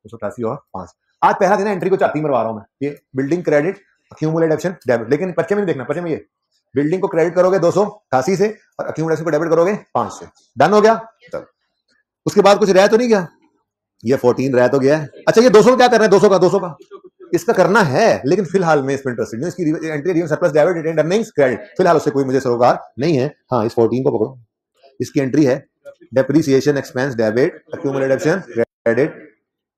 Speaker 1: 288 और 5। आज पहला दिन एंट्री को चाहती मरवा रहा हूं मैं, ये building credit accumulated asset debit, लेकिन पर्चे में नहीं देखना, पर्चे में ये बिल्डिंग को क्रेडिट करोगे 288 से और अक्यूमुलेशन को डेबिट करोगे 5 से, डन हो गया। तब उसके बाद कुछ रह तो नहीं गया, ये 14 रह तो गया है। अच्छा ये 200 क्या कर रहे हैं? 200 का इसका करना है, लेकिन फिलहाल मैं इसमें इंटरेस्टेड नहीं। इसकी entry retain surplus debit retain earnings credit, फिलहाल उससे कोई मुझे सरोकार नहीं है। हाँ, इस 14 को पकड़ो, इसकी एंट्री है depreciation expense debit, accumulated depreciation credit,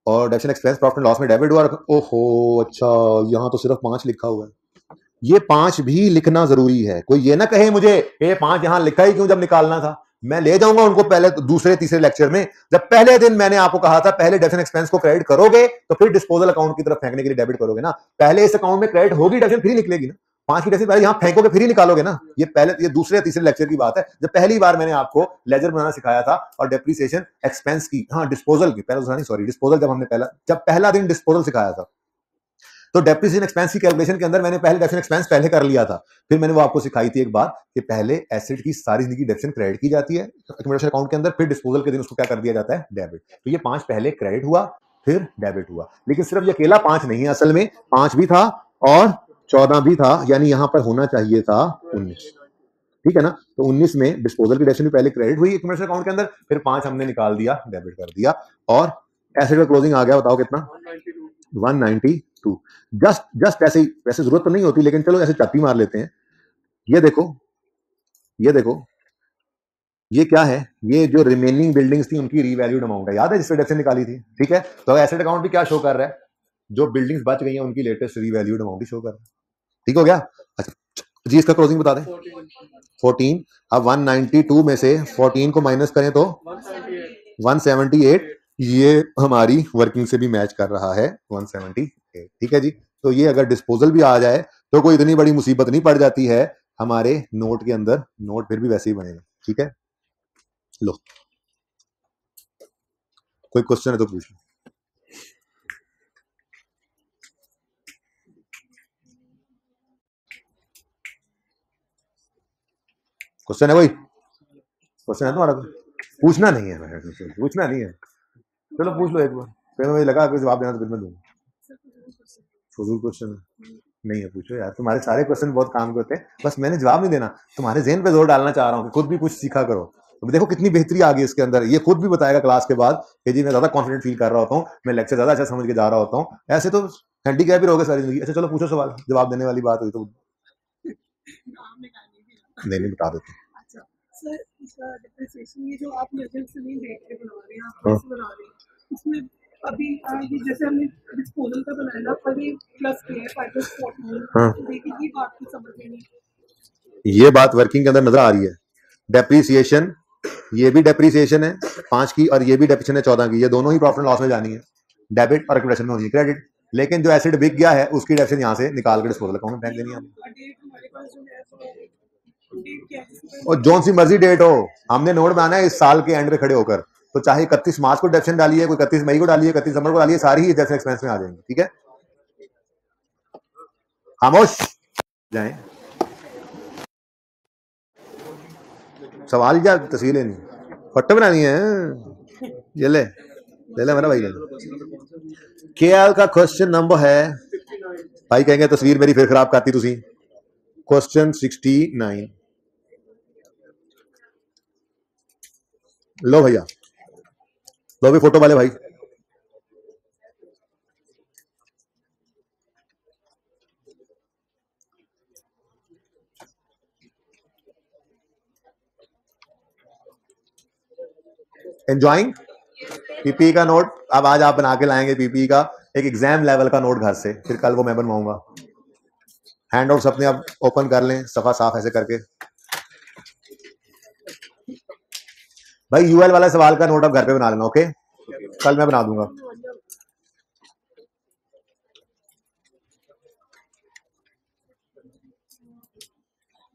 Speaker 1: और depreciation expense profit and loss में डेबिट हुआ। ओहो अच्छा, यहाँ तो सिर्फ 5 लिखा हुआ है। ये 5 भी लिखना जरूरी है। कोई ये ना कहे मुझे ये 5 यहां लिखा ही क्यों जब निकालना था। मैं ले जाऊंगा उनको पहले दूसरे तीसरे लेक्चर में, जब पहले दिन मैंने आपको कहा था पहले डेप्शन एक्सपेंस को क्रेडिट करोगे तो फिर डिस्पोजल अकाउंट की तरफ फेंकने के लिए डेबिट करोगे ना। पहले इस अकाउंट में क्रेडिट होगी, डेप्शन फिर निकलेगी ना। 5 की डेप्शन पहले यहां फेंकोगे फिर ही निकालोगे ना। ये दूसरे तीसरे लेक्चर की बात है, जब पहली बार मैंने आपको लेजर बनाना सिखाया था और डेप्रिसिएशन एक्सपेंस की, हाँ डिस्पोजल की, पहले सॉरी डिस्पोजल, जब पहला दिन डिस्पोजल सिखाया था तो डेप्रिसिएशन एक्सपेंस की कैलकुलेशन के अंदर मैंने पहले डेप्शन एक्सपेंस पहले कर लिया था। फिर मैंने वो आपको सिखाई थी एक बार कि पहले एसेट की सारी जिंदगी डेप्शन क्रेडिट की जाती है एक्यूमुलेशन अकाउंट के अंदर, फिर डिस्पोजल के दिन उसको क्या कर दिया जाता है, डेबिट। तो ये 5 पहले क्रेडिट हुआ फिर डेबिट हुआ, लेकिन सिर्फ ये अकेला 5 नहीं है, असल में 5 भी था और 14 भी था, यानी यहां पर होना चाहिए था 19। ठीक है ना। तो 19 में डिस्पोजल की डेप्शन भी पहले क्रेडिट हुई एक्यूमुलेशन अकाउंट के अंदर, फिर 5 हमने निकाल दिया, डेबिट कर दिया, और एसेट का क्लोजिंग आ गया, बताओ कितना, 192। जस्ट ऐसे ही, वैसे जरूरत तो नहीं होती लेकिन चलो ऐसे चापी मार लेते हैं। ये देखो, ये देखो, ये क्या है, ये जो रिमेनिंग बिल्डिंग्स थी उनकी रीवैल्यूड अमाउंट है, याद है जिससे डेप्शन निकाली थी। ठीक है, तो एसेट अकाउंट भी क्या शो कर रहा है, जो बिल्डिंग्स बच गई हैं उनकी लेटेस्ट रीवैल्यूड अमाउंट ही शो कर रहा है। ठीक हो गया। अच्छा जी, इसका क्लोजिंग बता दें, 14। अब 192 में से 14 को माइनस करें तो 178। ये हमारी वर्किंग से भी मैच कर रहा है, 178। ठीक है जी। तो ये अगर डिस्पोजल भी आ जाए तो कोई इतनी बड़ी मुसीबत नहीं पड़ जाती है हमारे नोट के अंदर, नोट फिर भी वैसे ही बनेगा। ठीक है, लो कोई क्वेश्चन है तो पूछ लो। क्वेश्चन है कोई, क्वेश्चन है तुम्हारा? पूछना नहीं है, पूछना नहीं है, चलो पूछ लो एक बार, फिर मुझे लगा कि जवाब देना तो फिर मैं दूंगा। फजूल क्वेश्चन नहीं है, पूछो यार, तुम्हारे सारे क्वेश्चन बहुत काम करते हैं, बस मैंने जवाब नहीं देना, तुम्हारे ज़हन पे जोर डालना चाह रहा हूँ कि खुद भी कुछ सीखा करो। तो देखो कितनी बेहतरी आ गई इसके अंदर, ये खुद भी बताएगा क्लास के बाद कि जी मैं ज्यादा कॉन्फिडेंट फील कर रहा होता हूँ, मैं लेक्चर ज्यादा अच्छा समझ के जा रहा होता हूँ। ऐसे तो हैंडीकैप ही रहोगे सारी जिंदगी। अच्छा चलो पूछो सवाल, जवाब देने वाली बात हुई तो नहीं बता देते।
Speaker 2: सर इसका डिप्रिसिएशन ये जो आप लेजर से नहीं देख के बना रहे हैं, आप कैसे बना रहे हैं इसमें? अभी ये जैसे हमने डिस्पोजल का बनाया ना, पर ये प्लस के है 5+14, लेकिन ये बात तो समझ में नहीं।
Speaker 1: ये बात वर्किंग के अंदर नजर आ रही है। डेप्रीसिएशन, ये भी डेप्रीसिएशन है 5 की और ये भी डेप्रीसिएशन है 14 की, ये दोनों ही प्रॉफिट एंड लॉस में जानी है, डेबिट और एक्यूमुलेशन में होनी है क्रेडिट। लेकिन जो एसेट बिक गया है उसकी डेप्रीसिएशन यहाँ से निकाल के डिस्पोजल अकाउंट में फेंक देनी है। और जोन सी मर्जी डेट हो, हमने नोट बनाना है इस साल के एंड पे खड़े होकर, तो चाहे 31 मार्च को डेप्शन डालिए, कोई 31 मई को डालिए, 31 दिसंबर को डालिए, सारी ही डेप्शन एक्सपेंस में आ जाएंगी। ठीक है, खामोश जाएं, सवाल या तस्वीरें नहीं, फोटो बनानी है। ये ले मेरा भाई, केएल का क्वेश्चन नंबर है, भाई कहेंगे तस्वीर मेरी फिर खराब करती तुसी। क्वेश्चन 69, लो भैया, लो भी फोटो वाले भाई। एंजॉइंग पीपी का नोट, अब आज आप बना के लाएंगे पीपी का एक एग्जाम लेवल का नोट घर से, फिर कल वो मैं बनवाऊंगा। हैंड आउट्स अपने आप ओपन कर लें, सफा साफ ऐसे करके। भाई यूएल वाला सवाल का नोट आप घर पे बना लेना, ओके, कल मैं बना दूंगा।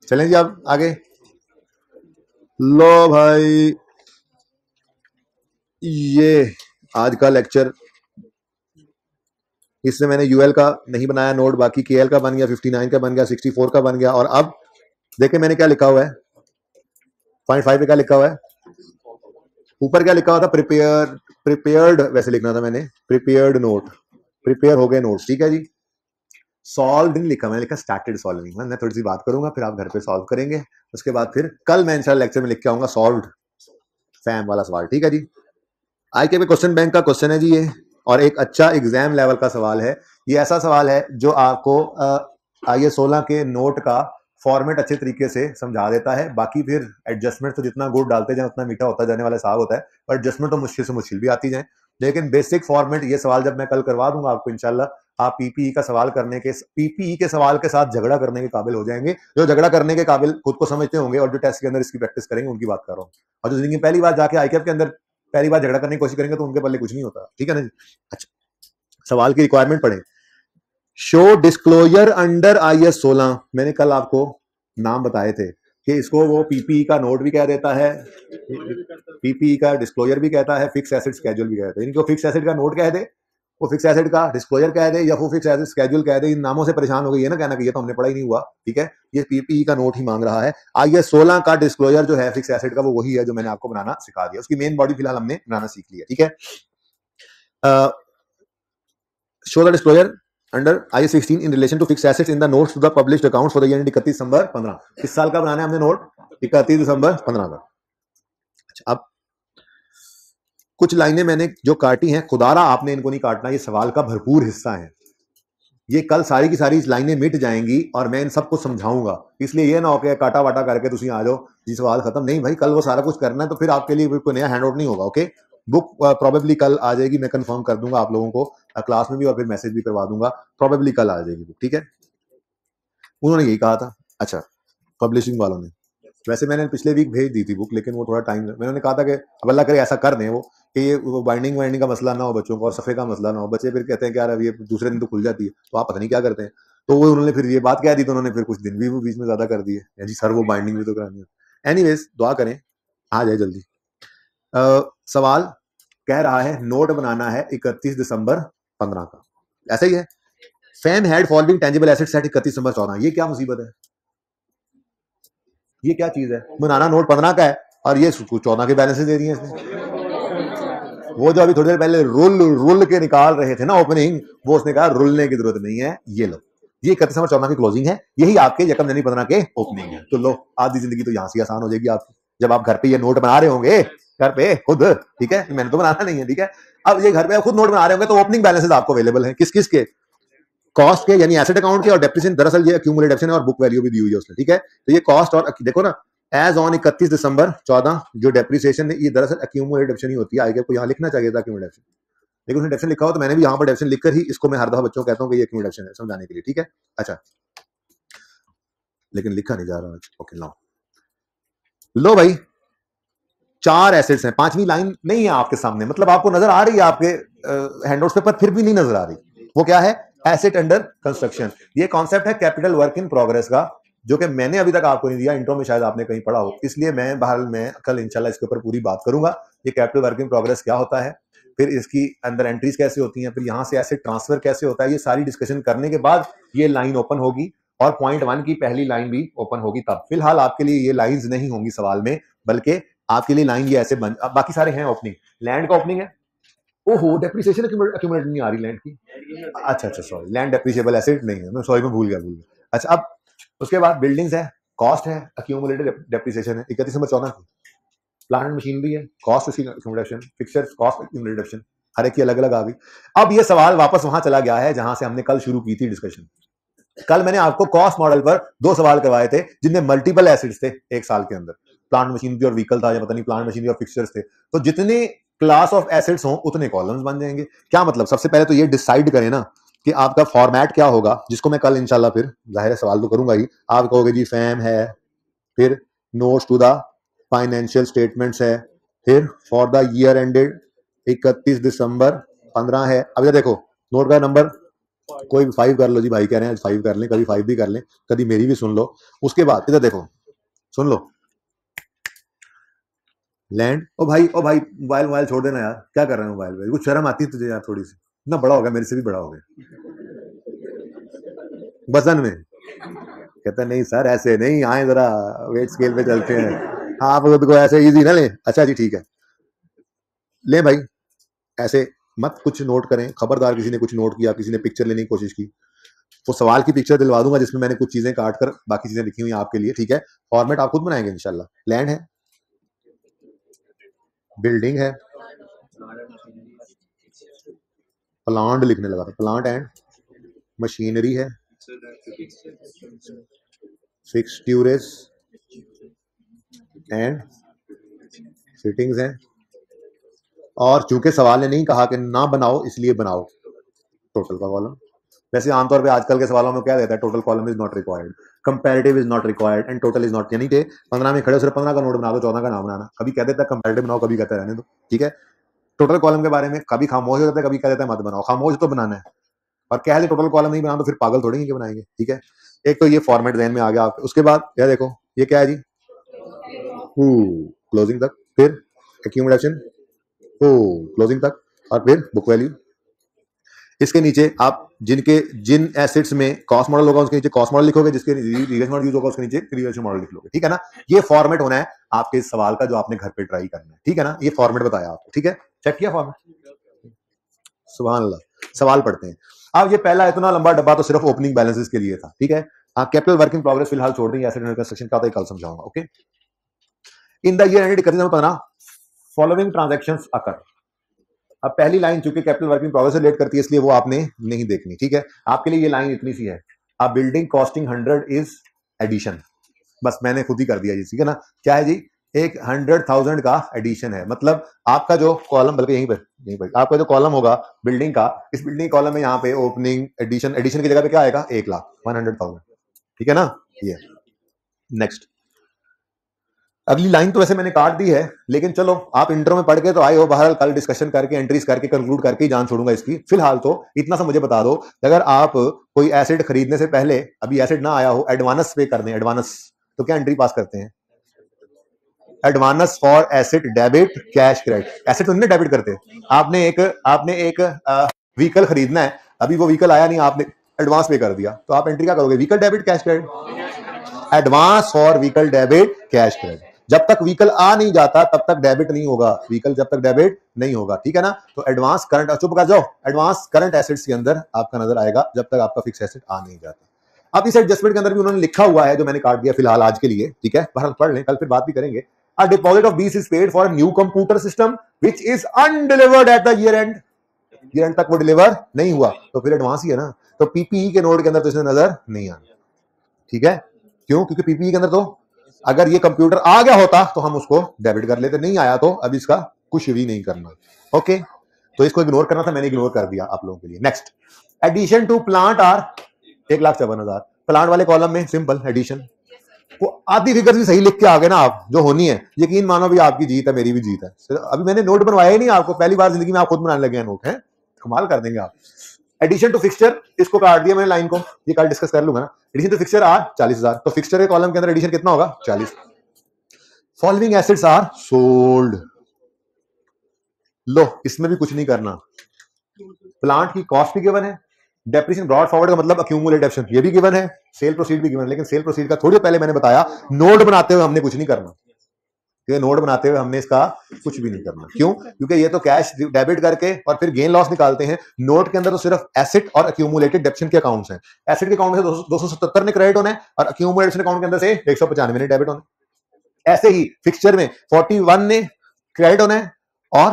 Speaker 1: चलें जी अब आगे, लो भाई ये आज का लेक्चर, इसमें मैंने यूएल का नहीं बनाया नोट, बाकी केएल का बन गया, 59 का बन गया, 64 का बन गया। और अब देखें मैंने क्या लिखा हुआ है, 0.5 पे क्या लिखा हुआ है, ऊपर क्या लिखा हुआ था, प्रिपेयर्ड वैसे लिखना था मैंने, प्रिपेयर्ड नोट, प्रिपेयर हो गए नोट्स। ठीक है जी, सॉल्व नहीं लिखा, मैंने लिखा स्टार्टेड सॉल्विंग। मैं थोड़ी सी बात करूंगा, फिर आप घर पे सॉल्व करेंगे, उसके बाद फिर कल मैं इंशाल्लाह लेक्चर में लिख के आऊंगा सॉल्व्ड फैम वाला सवाल। ठीक है जी, आईके पे क्वेश्चन बैंक का क्वेश्चन है जी ये, और एक अच्छा एग्जाम लेवल का सवाल है ये ऐसा सवाल है जो आपको IS 16 के नोट का फॉर्मेट अच्छे तरीके से समझा देता है। बाकी फिर एडजस्टमेंट तो जितना गुड़ डालते जाए उतना मीठा होता जाने वाला साग होता है, पर एडजस्टमेंट तो मुश्किल से मुश्किल भी आती जाए। लेकिन बेसिक फॉर्मेट ये सवाल जब मैं कल करवा दूंगा आपको इंशाल्लाह, आप पीपीई का सवाल करने के पीपीई के सवाल के साथ झगड़ा करने के काबिल हो जाएंगे। जो झगड़ा करने के काबिल खुद को समझते होंगे और जो टेस्ट के अंदर इसकी प्रैक्टिस करेंगे उनकी बात कर रहा हूँ, और जो जिंदगी पहली बार जाके आईकेएफ के अंदर पहली बार झगड़ा करने की कोशिश करेंगे तो उनके पल्ले कुछ नहीं होता। ठीक है ना जी। अच्छा, सवाल की रिक्वायरमेंट पढ़े। Show disclosure under IS 16। मैंने कल आपको नाम बताए थे कि इसको वो पीपीई का नोट भी कह देता है, पीपीई का डिस्क्लोजर भी कहता है, फिक्स एसेट स्केड्यूल भी कहता है। इनको फिक्स एसेट का नोट कह दे, वो फिक्स एसेट का डिस्क्लोजर कह दे, या वो फिक्स एसेट स्केड्यूल कह दे। इन नामों से परेशान हो गई है ना, कहना कि ये तो हमने पढ़ा ही नहीं हुआ। ठीक है, ये पीपीई का नोट ही मांग रहा है। IS 16 का डिस्क्लोजर जो है फिक्स एसेट का, वो वही है जो मैंने आपको बनाना सिखा दिया। उसकी मेन बॉडी फिलहाल हमने बनाना सीख लिया। ठीक है, show the disclosure under IS 16 in relation to fix assets in the notes to the published accounts for the year 31 December 15। किस साल का बनाना है हमने नोट? 31 दिसंबर 15 का। अच्छा, अब कुछ लाइनें मैंने जो काटी हैं, खुदारा आपने इनको नहीं काटना, ये सवाल का भरपूर हिस्सा है। ये कल सारी की सारी लाइनें मिट जाएंगी और मैं इन सबको समझाऊंगा। इसलिए ये ना हो के काटा वाटा करके तुम आ जाओ जी सवाल खत्म। नहीं भाई, कल वो सारा कुछ करना है तो फिर आपके लिए कोई नया हैंड आउट नहीं होगा। ओके, बुक प्रोबेबली कल आ जाएगी, मैं कंफर्म कर दूंगा आप लोगों को क्लास में भी, और फिर मैसेज भी करवा दूंगा। प्रोबेबली कल आ जाएगी बुक। ठीक है, उन्होंने यही कहा था। अच्छा, पब्लिशिंग वालों ने, वैसे मैंने पिछले वीक भेज दी थी बुक, लेकिन वो थोड़ा टाइम, मैंने कहा था कि अब अल्लाह करे ऐसा कर दें वो कि ये वो बाइंडिंग वाइंडिंग का मसला ना हो बच्चों को, और सफ़े का मसला ना हो। बच्चे फिर कहते हैं कि यार अब ये दूसरे दिन तो खुल जाती है, तो आप पता नहीं क्या करते हैं। तो वो उन्होंने फिर ये बात कह दी, तो उन्होंने फिर कुछ दिन भी वो बीच में ज़्यादा कर दिए जी, सर वो बाइंडिंग भी तो करानी है। एनीवेज, दुआ करें आ जाए जल्दी। सवाल कह रहा है नोट बनाना है 31 दिसंबर 15 का, ऐसा ही है। FAM had following tangible assets at 31 दिसंबर 14। ये क्या मुसीबत है? ये क्या चीज है? बनाना नोट 15 का है और ये 14 के बैलेंसेस दे दिए हैं इसने। वो जो अभी थोड़ी देर पहले रुल के निकाल रहे थे ना ओपनिंग, वो उसने कहा रुलने की जरूरत नहीं है, ये लो, ये 31 दिसंबर 14 की क्लोजिंग है, यही आपके यकम जनवरी 15 के ओपनिंग है। तो लो, आधी जिंदगी तो यहाँ से आसान हो जाएगी आपकी, जब आप घर पे ये नोट बना रहे होंगे, घर पे खुद। ठीक है, मैंने तो बनाना नहीं है। ठीक है, अब ये घर पे खुद नोट बना रहे होंगे तो ओपनिंग बैलेंसेस आपको अवेलेबल है किस किस के? कॉस्ट के, यानी एसेट अकाउंट के, और डेप्रिसिएशन। दरअसल ये एक्यूमुलेटेड डेप्रिसिएशन और बुक वैल्यू भी दी हुई है उसमें। ठीक है, तो ये कॉस्ट और देखो ना, एज ऑन 31 दिसंबर 14 जो डेप्रिसिएशन है, ये दरअसल एक्यूमुलेटेड डेप्रिसिएशन ही होती है। आगे को यहाँ लिखना चाहिए था एक्यूमुलेटेड डेप्रिसिएशन, लेकिन उसने डेप्रिसिएशन लिखा हो, तो मैंने भी यहाँ पर डेप्रिसिएशन लिखकर ही इसको मैं हर दफा बच्चों को कहता हूँ कि ये एक्यूमुलेटेड डेप्रिसिएशन है, समझाने के लिए। ठीक है, अच्छा, लेकिन लिखा नहीं जा रहा। ओके, लो भाई, 4 एसेट्स हैं, 5वीं लाइन नहीं है आपके सामने, मतलब आपको नजर आ रही है आपके हैंडआउट्स पे, पर फिर भी नहीं नजर आ रही। वो क्या है? Asset under construction. ये कॉन्सेप्ट है कैपिटल वर्क इन प्रोग्रेस का, जो कि मैंने अभी तक आपको नहीं दिया। इंट्रो में शायद आपने कहीं पढ़ा हो, इसलिए मैं बहरहाल मैं कल इंशाल्लाह इसके ऊपर पूरी बात करूंगा। ये कैपिटल वर्क इन प्रोग्रेस क्या होता है, फिर इसकी अंदर एंट्रीज कैसे होती हैं, फिर यहाँ से एसेट ट्रांसफर कैसे होता है, ये सारी डिस्कशन करने के बाद ये लाइन ओपन होगी, और पॉइंट 1 की पहली लाइन भी ओपन होगी तब। फिलहाल आपके लिए ये लाइंस नहीं होंगी सवाल में, बल्कि आपके लिए लाइन ये ऐसे बन, बाकी सारे हैं ओपनिंग। लैंड का ओपनिंग है, ओहो, डेप्रिसिएशन एक्यूमुलेट नहीं आ रही लैंड की। अच्छा अच्छा, सॉरी, लैंड डेप्रिशिएबल एसेट नहीं है, मैं सॉरी, मैं भूल गया। अच्छा, अब उसके बाद बिल्डिंग्स है, कॉस्ट है, एक्यूमुलेटेड डेप्रिसिएशन है 31 दिसंबर 14 की। प्लांट एंड मशीनरी है, कॉस्ट उसकी accumulation, fixtures cost accumulated depreciation, हर एक की अलग अलग आ गई। अब ये सवाल वापस वहां चला गया है जहां से हमने कल शुरू की थी डिस्कशन। कल मैंने आपको कॉस्ट मॉडल पर 2 सवाल करवाए थे जिनमें मल्टीपल एसेट्स थे एक साल के अंदर। प्लांट मशीनरी और व्हीकल था, या पता नहीं, प्लांट मशीनरी और फिक्सचर्स थे। तो जितने क्लास ऑफ एसेट्स हों उतने कॉलम्स बन जाएंगे। क्या मतलब? सबसे पहले तो ये डिसाइड करें ना कि आपका फॉर्मेट क्या होगा, जिसको मैं कल इंशाल्लाह फिर जाहिर है सवाल तो करूंगा ही। आप कहोगे जी फैम है, फिर notes to the financial statements है, फिर for the year ended 31 December 15 है। अब ये देखो, नोट का नंबर कोई भी 5 कर लो जी, भाई कह रहे हैं 5 कर लें, कभी 5 भी कर लें, कभी मेरी भी सुन लो। उसके बाद इधर देखो, सुन लो, लैंड। ओ भाई मोबाइल मोबाइल छोड़ देना यार, क्या कर रहे हैं मोबाइल पे? कुछ शर्म आती है तुझे यार थोड़ी सी? इतना बड़ा हो गया, मेरे से भी बड़ा हो गया वजन में। कहता नहीं सर ऐसे नहीं, आए जरा वेट स्केल पे चलते हैं। हाँ, आप खुद को ऐसे इजी ना ले। अच्छा जी, ठीक है, ले भाई, ऐसे मत कुछ नोट करें, खबरदार किसी ने कुछ नोट किया, किसी ने पिक्चर लेने की कोशिश की, वो सवाल की पिक्चर दिलवा दूंगा जिसमें मैंने कुछ चीजें काट कर बाकी चीजें लिखी हुई आपके लिए। ठीक है, फॉर्मेट आप खुद बनाएंगे इंशाल्लाह। लैंड है, बिल्डिंग है, प्लांट लिखने लगा था, प्लांट एंड मशीनरी है, फिक्सचर्स एंड फिटिंग्स हैं। और चूंकि सवाल ने नहीं कहा कि ना बनाओ, इसलिए बनाओ टोटल का कॉलम। वैसे आमतौर पे आजकल के सवालों में क्या देता है, total column is not required, comparative is not required and total is not, यानी कि 15 में खड़े सिर्फ 15 का नोट बना दो, 14 का नाम बनाना। कभी कह देता है कंपैरेटिव बनाओ, कभी कहता है रहने दो, ठीक है। टोटल कॉलम के बारे में कभी खामोश हो जाता है, कभी कह देता है मत बनाओ। खामोश तो बनाना है, और कह दे टोटल कॉलम नहीं बना तो फिर पागल थोड़ी कि बनाएंगे, ठीक है। एक तो ये फॉर्मेट ज़हन में आ गया आपके। उसके बाद यह देखो, ये क्या है जी, क्लोजिंग तक, फिर एक्यूमुलेशन क्लोजिंग तक, और फिर बुक वैल्यू। इसके नीचे आप जिन एसेट्स में कॉस्ट मॉडल होगा उसके नीचे कॉस्ट मॉडल लिखोगे, जिसके रिलेशन मॉडल यूज होगा उसके नीचे रिलेशन मॉडल लिख लोगे, ठीक है ना। ये फॉर्मेट होना है आपके इस सवाल का जो आपने घर पे ट्राई करना है, ठीक है ना। ये फॉर्मेट बताया आपको, ठीक है, चेक किया फॉर्मेट। सुभान अल्लाह। सवाल पढ़ते हैं। अब ये पहला इतना लंबा डब्बा तो सिर्फ ओपनिंग बैलेंसेस के लिए था, ठीक है। कैपिटल वर्क इन प्रोग्रेस फिलहाल छोड़ देंगे, एसेट अंडर कंस्ट्रक्शन का कल समझाऊंगा, okay. In the year ended 31 following transactions occur. अब पहली लाइन चूंकि कैपिटल वर्क इन प्रोग्रेस से रिलेट करती है, इसलिए वो आपने नहीं देखनी, ठीक है। आपके लिए ये लाइन इतनी सी है, अ बिल्डिंग कॉस्टिंग 100 इज एडिशन, बस मैंने खुद ही कर दिया जी, ठीक है ना। क्या है जी, एक 100,000 का एडिशन है। मतलब आपका जो कॉलम, बल्कि यहीं पर आपका जो कॉलम होगा बिल्डिंग का, इस बिल्डिंग कॉलम में यहाँ पे ओपनिंग एडिशन की जगह पे क्या आएगा, 1,00,000, 100,000, ठीक है ना। ये नेक्स्ट अगली लाइन तो वैसे मैंने काट दी है, लेकिन चलो आप इंट्रो में पढ़ के तो आए हो, बहरहाल कल डिस्कशन करके एंट्रीज करके कंक्लूड करके ही जान छोड़ूंगा इसकी। फिलहाल तो इतना सा मुझे बता दो, अगर आप कोई एसेट खरीदने से पहले, अभी एसेट ना आया हो, एडवांस पे कर दें, एडवांस, तो क्या एंट्री पास करते हैं, advance for asset debit cash credit. Asset तो नहीं डेबिट करते, आपने एक व्हीकल खरीदना है, अभी वो व्हीकल आया नहीं, आपने एडवांस पे कर दिया, तो आप एंट्री क्या करोगे, vehicle debit cash credit, advance for vehicle debit cash credit. जब तक व्हीकल आ नहीं जाता तब तक डेबिट नहीं होगा, व्हीकल जब तक डेबिट नहीं होगा, ठीक है ना। तो एडवांस करंट, चुप कर जाओ, एडवांस करंट एसेट्स के अंदर आपका नजर आएगा जब तक आपका फिक्स एसेट आ नहीं जाता। अब इस एडजस्टमेंट के अंदर भी उन्होंने लिखा हुआ है जो मैंने काट दिया फिलहाल आज के लिए, ठीक है, बहरहाल पढ़ लें, कल फिर बात भी करेंगे। A deposit of BC is paid for a new computer system which is undelivered at the year end. year end तक वो डिलीवर नहीं हुआ तो फिर एडवांस ही है ना। तो पीपीई के नोट के अंदर तो इसमें नजर नहीं आना, ठीक है। क्यों, क्योंकि पीपीई के अंदर तो अगर ये कंप्यूटर आ गया होता तो हम उसको डेबिट कर लेते, नहीं आया तो अब इसका कुछ भी नहीं करना, ओके। तो इसको इग्नोर करना था, मैंने इग्नोर कर दिया आप लोगों के लिए। Next, addition to plant are 1,54,000। Plant वाले कॉलम में सिंपल एडिशन, वो आधी फिगर भी सही लिख के आ गए ना आप, जो होनी है, यकीन मानो भी आपकी जीत है, मेरी भी जीत है। अभी मैंने नोट बनवाया ही नहीं आपको, पहली बार जिंदगी में आप खुद बनाने लगे हैं नोट, है कमाल कर देंगे आप। एडिशन टू फिक्सचर, इसको काट दिया मैंने लाइन को, ये कल डिस्कस कर लूंगा ना। एडिशन टू फिक्सचर आर 40,000, तो फिक्सचर के कॉलम के अंदर एडिशन कितना होगा, 40। फॉलोइंग एसेट्स आर सोल्ड, लो इसमें भी कुछ नहीं करना, प्लांट की कॉस्ट भी गिवन है, डेप्रिसिएशन ब्रॉड फॉरवर्ड का मतलब अक्यूमुलेटेड ऑप्शन ये भी गिवन है, सेल प्रोसीड भी गिवन है। लेकिन सेल प्रोसीड का थोड़ी पहले मैंने बताया, नोट बनाते हुए हमने कुछ नहीं करना, नोट बनाते हुए हमने इसका कुछ भी नहीं करना। क्यों, क्योंकि ये तो कैश डेबिट करके और फिर गेन लॉस निकालते हैं। नोट के अंदर तो सिर्फ एसेट और अक्यूमुलेटेड डेप्शन के अकाउंट्स हैं। एसेट के अकाउंट में से 277 ने क्रेडिट होना है और अक्यूमुलेशन अकाउंट के अंदर से 195 ने डेबिट होना है। ऐसे ही फिक्सचर में 41 ने क्रेडिट होना है और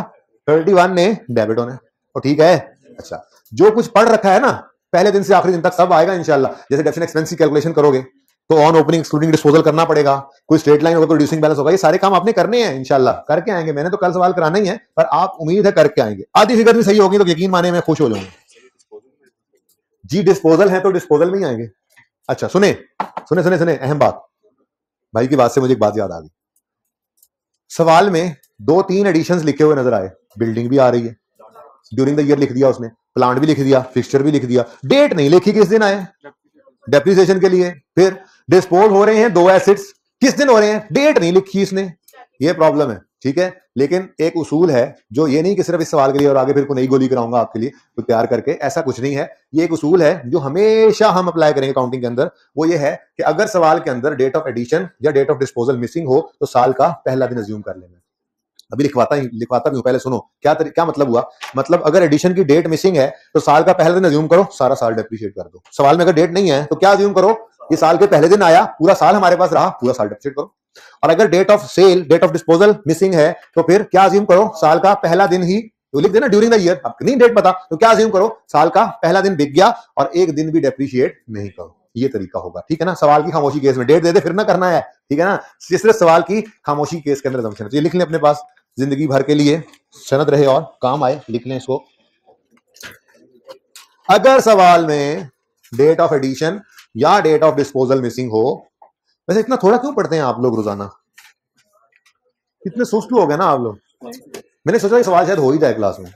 Speaker 1: 31 ने डेबिट होना है, तो ठीक है। अच्छा, जो कुछ पढ़ रखा है ना पहले दिन से आखिरी दिन तक सब आएगा इंशाल्लाह। जैसे डेप्शन एक्सपेंस की कैलकुलेशन करोगे तो ऑन ओपनिंग एक्सक्लूडिंग डिस्पोजल करना पड़ेगा, कोई स्ट्रेट लाइन होगा, कोई रिड्यूसिंग बैलेंस होगा, ये सारे काम आपने करने हैं इंशाल्लाह, करके आएंगे। मैंने तो कल सवाल कराना ही है, पर आप उम्मीद है करके आएंगे। आधी फिगर भी सही होगी तो यकीन माने मैं खुश हो जाऊंगा जी। डिस्पोजल है तो डिस्पोजल में ही आएंगे। अच्छा सुने सुने सुने सुने, अहम बात, भाई की बात से मुझे एक बात याद आ गई। सवाल में 2-3 एडिशंस लिखे हुए नजर आए, बिल्डिंग भी आ रही है, ड्यूरिंग द ईयर लिख दिया उसने, प्लांट भी लिख दिया, फिक्सचर भी लिख दिया, डेट नहीं लिखी किस दिन आए, डेप्रिसिएशन के लिए। फिर डिस्पोज हो रहे हैं 2 एसेट्स, किस दिन हो रहे हैं, डेट नहीं लिखी इसने, ये प्रॉब्लम है, ठीक है। लेकिन एक उसूल है जो ये नहीं कि सिर्फ इस सवाल के लिए और आगे फिर को नई गोली कराऊंगा आपके लिए तो तैयार करके, ऐसा कुछ नहीं है। ये एक उसूल है जो हमेशा हम अप्लाई करेंगे काउंटिंग के अंदर। वो ये है कि अगर सवाल के अंदर डेट ऑफ एडिशन या डेट ऑफ डिस्पोजल मिसिंग हो तो साल का पहला दिन अज्यूम कर लेना। अभी लिखवाता भी हूं, पहले सुनो क्या मतलब हुआ। मतलब अगर एडिशन की डेट मिसिंग है तो साल का पहला दिन अज्यूम करो, सारा साल डेप्रिशिएट कर दो। सवाल में अगर डेट नहीं है तो क्या अज्यूम करो, ये साल के पहले दिन आया, पूरा साल हमारे पास रहा, पूरा साल डेप्रिशिएट करो। और अगर date of sale, date of disposal missing है तो फिर क्या अज्यूम करो, साल का पहला दिन ही तो लिख देना ड्यूरिंग द ईयर, आपको नहीं डेट पता तो क्या अज्यूम करो, साल का पहला दिन बिक गया और एक दिन भी डेप्रिशिएट नहीं करो, ये तरीका होगा, ठीक है ना। सवाल की खामोशी केस में डेट दे दे फिर ना करना है, ठीक है ना, सिर्फ सवाल की खामोशी केस के अंदर assumption है। तो ये लिख लें अपने पास जिंदगी भर के लिए, सनद रहे और काम आए, लिख लें इसको। अगर सवाल में डेट ऑफ एडिशन या डेट ऑफ डिस्पोजल मिसिंग हो, वैसे इतना थोड़ा क्यों पढ़ते हैं आप लोग रोजाना, इतने सुस्त हो गए ना आप लोग। मैंने सोचा सवाल शायद हो ही जाए क्लास में,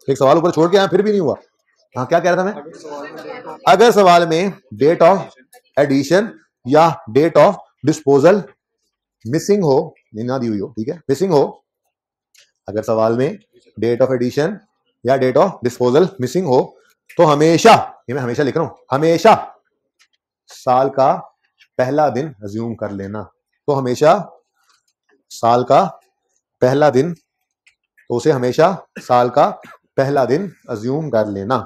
Speaker 1: एक सवाल ऊपर छोड़ के आया फिर भी नहीं हुआ। हाँ क्या कह रहा था मैं, अगर सवाल में डेट ऑफ एडिशन या डेट ऑफ डिस्पोजल मिसिंग हो, ना दी हुई हो, ठीक है, मिसिंग हो, अगर सवाल में डेट ऑफ एडिशन या डेट ऑफ डिस्पोजल मिसिंग हो तो हमेशा, ये मैं हमेशा लिख रहा हूं, हमेशा साल का पहला दिन अज्यूम कर लेना। तो हमेशा साल का पहला दिन, तो उसे हमेशा साल का पहला दिन अज्यूम कर लेना,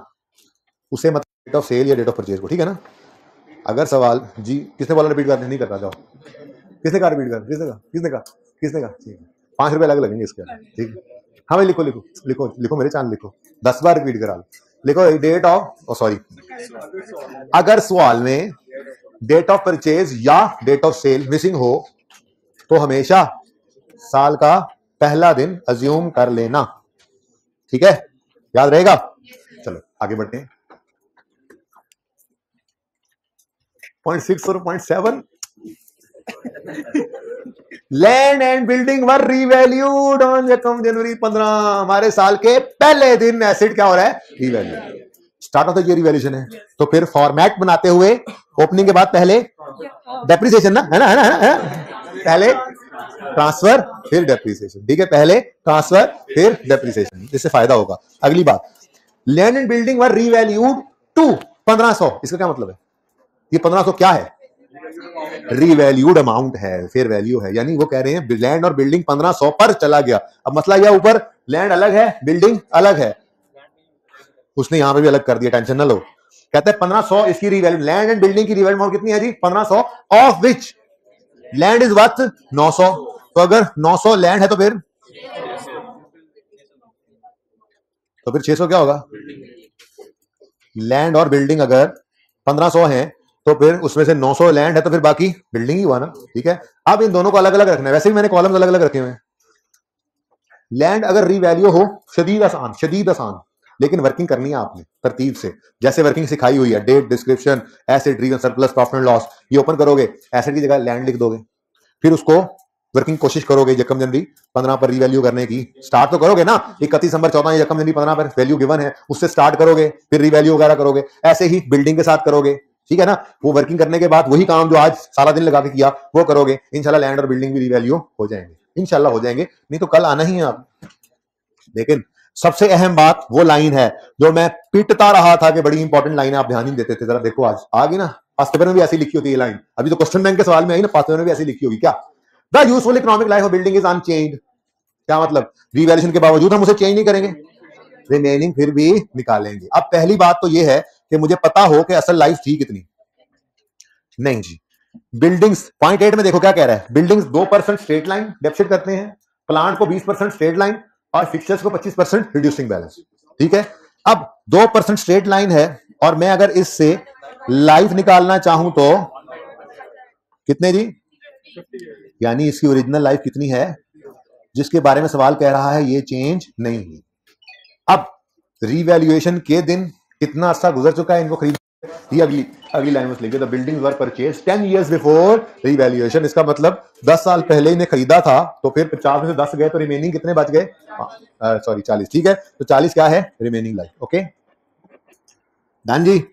Speaker 1: उसे मतलब डेट ऑफ सेल या डेट ऑफ परचेज को, ठीक है ना। अगर सवाल जी, किसने बोला रिपीट करने नहीं करता, जाओ किसने कहा रिपीट कर, किसने कहा ठीक है, 5 रुपए अलग लगेंगे इसके, ठीक है। हाँ भाई लिखो लिखो लिखो लिखो, मेरे चैनल लिखो, 10 बार रिपीट करा लिखो, डेट ऑफ सॉरी, अगर सवाल में डेट ऑफ परचेज या डेट ऑफ सेल मिसिंग हो तो हमेशा साल का पहला दिन अज्यूम कर लेना, ठीक है, याद रहेगा। चलो आगे बढ़ते हैं। 0.6 और 0.7, land and building were revalued on January 15, हमारे साल के पहले दिन एसेट क्या हो रहा है, revalue, start of the year revaluation है। तो फिर फॉर्मेट बनाते हुए ओपनिंग के बाद पहले डेप्रिसिएशन ना, है ना, पहले ट्रांसफर फिर डेप्रिसिएशन, ठीक है, पहले ट्रांसफर फिर डेप्रिसिएशन, इससे फायदा होगा। अगली बात, land and building were revalued to 1500, इसका क्या मतलब है, ये 1500 क्या है, रीवैल्यूड अमाउंट है, फेयर वैल्यू है, यानी वो कह रहे हैं लैंड और बिल्डिंग 1500 पर चला गया। अब मसला यह, ऊपर लैंड अलग है बिल्डिंग अलग है, उसने यहां पे भी अलग कर दिया, टेंशन ना लो। कहते हैं 1500 इसकी रीवैल्यू, लैंड एंड बिल्डिंग की रीवैल्यू अमाउंट कितनी है जी, 1500, of which land is worth 900। तो अगर 900 लैंड है तो फिर 600 क्या होगा, लैंड और बिल्डिंग अगर 1500 है तो फिर उसमें से 900 लैंड है तो फिर बाकी बिल्डिंग ही हुआ ना, ठीक है। अब इन दोनों को अलग अलग रखना है, वैसे भी मैंने कॉलम्स अलग अलग रखे हुए हैं। लैंड अगर रीवैल्यू हो, शदीद आसान, लेकिन वर्किंग करनी है आपने तरतीब से, जैसे वर्किंग सिखाई हुई है, डेट, डिस्क्रिप्शन, एसेट, ड्रीवन, सरप्लस, प्रॉफिट एंड लॉस, ये ओपन करोगे, एसेट की जगह लैंड लिख दोगे, फिर उसको वर्किंग कोशिश करोगे यकम जनवरी 15 पर रीवैल्यू करने की, स्टार्ट तो करोगे ना, 31 दिसंबर 14 यकम जनवरी 15 पर वैल्यू गिवन है, उससे स्टार्ट करोगे, फिर रीवैल्यू वगैरह करोगे, ऐसे ही बिल्डिंग के साथ करोगे, ठीक है ना। वो वर्किंग करने के बाद वही काम जो आज सारा दिन लगा के किया वो करोगे, इंशाल्लाह लैंड और बिल्डिंग भी रीवैल्यू हो जाएंगे, इंशाल्लाह हो जाएंगे, नहीं तो कल आना ही है आप। लेकिन सबसे अहम बात वो लाइन है जो मैं पिटता रहा था कि बड़ी इंपॉर्टेंट लाइन है, आप ध्यान ही देते थे, जरा देखो आज आ गई ना, पास्ट पेपर में भी ऐसी लिखी होती है ये लाइन, अभी तो क्वेश्चन बैंक के सवाल में आई ना, पास्ट पेपर में भी ऐसी लिखी होगी, क्या, the useful economic life of building is unchanged, क्या मतलब, रीवैल्यूएशन के बावजूद हम उसे चेंज नहीं करेंगे, रिमेनिंग फिर भी निकालेंगे। अब पहली बात तो ये है कि मुझे पता हो कि असल लाइफ थी कितनी, नहीं जी, बिल्डिंग्स 0.8 में देखो क्या कह रहा है, बिल्डिंग्स 2% स्ट्रेट लाइन डेप्सिट करते हैं, प्लांट को 20% स्ट्रेट लाइन और फिक्चर्स को 25% रिड्यूसिंग बैलेंस, ठीक है। अब 2% स्ट्रेट लाइन है और मैं अगर इससे लाइफ निकालना चाहूं तो कितने जी, यानी इसकी ओरिजिनल लाइफ कितनी है जिसके बारे में सवाल कह रहा है ये चेंज नहीं हुई। अब रीवैल्यूएशन के दिन कितना अर्सा गुजर चुका है इनको खरीद, ये अगली लाइन में लिखिए, the buildings were purchase 10 years before revaluation, इसका मतलब 10 साल पहले इन्हें खरीदा था, तो फिर 50 में से 10 गए तो रिमेनिंग कितने बच गए, सॉरी 40, ठीक है, तो 40 क्या है, रिमेनिंग लाइफ, ओके डन जी।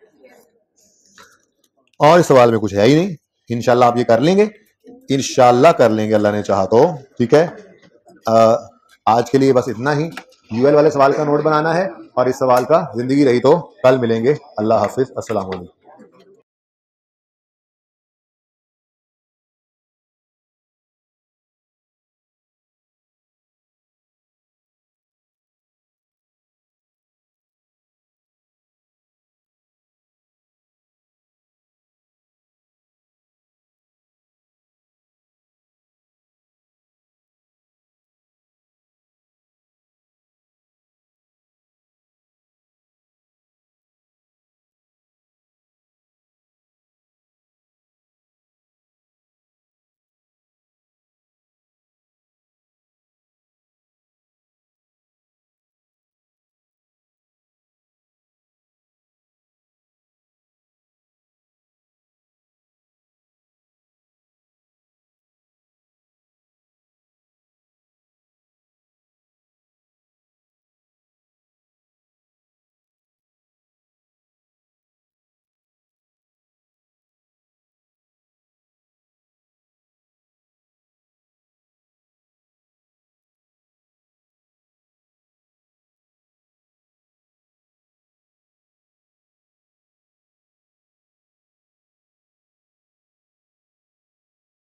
Speaker 1: और इस सवाल में कुछ है ही नहीं, इंशाल्लाह आप ये कर लेंगे, इंशाल्लाह कर लेंगे अल्लाह ने चाहा तो, ठीक है। आज के लिए बस इतना ही, यूएल वाले सवाल का नोट बनाना है और इस सवाल का जिंदगी रही तो कल मिलेंगे, अल्लाह हाफिज, अस्सलाम वालेकुम।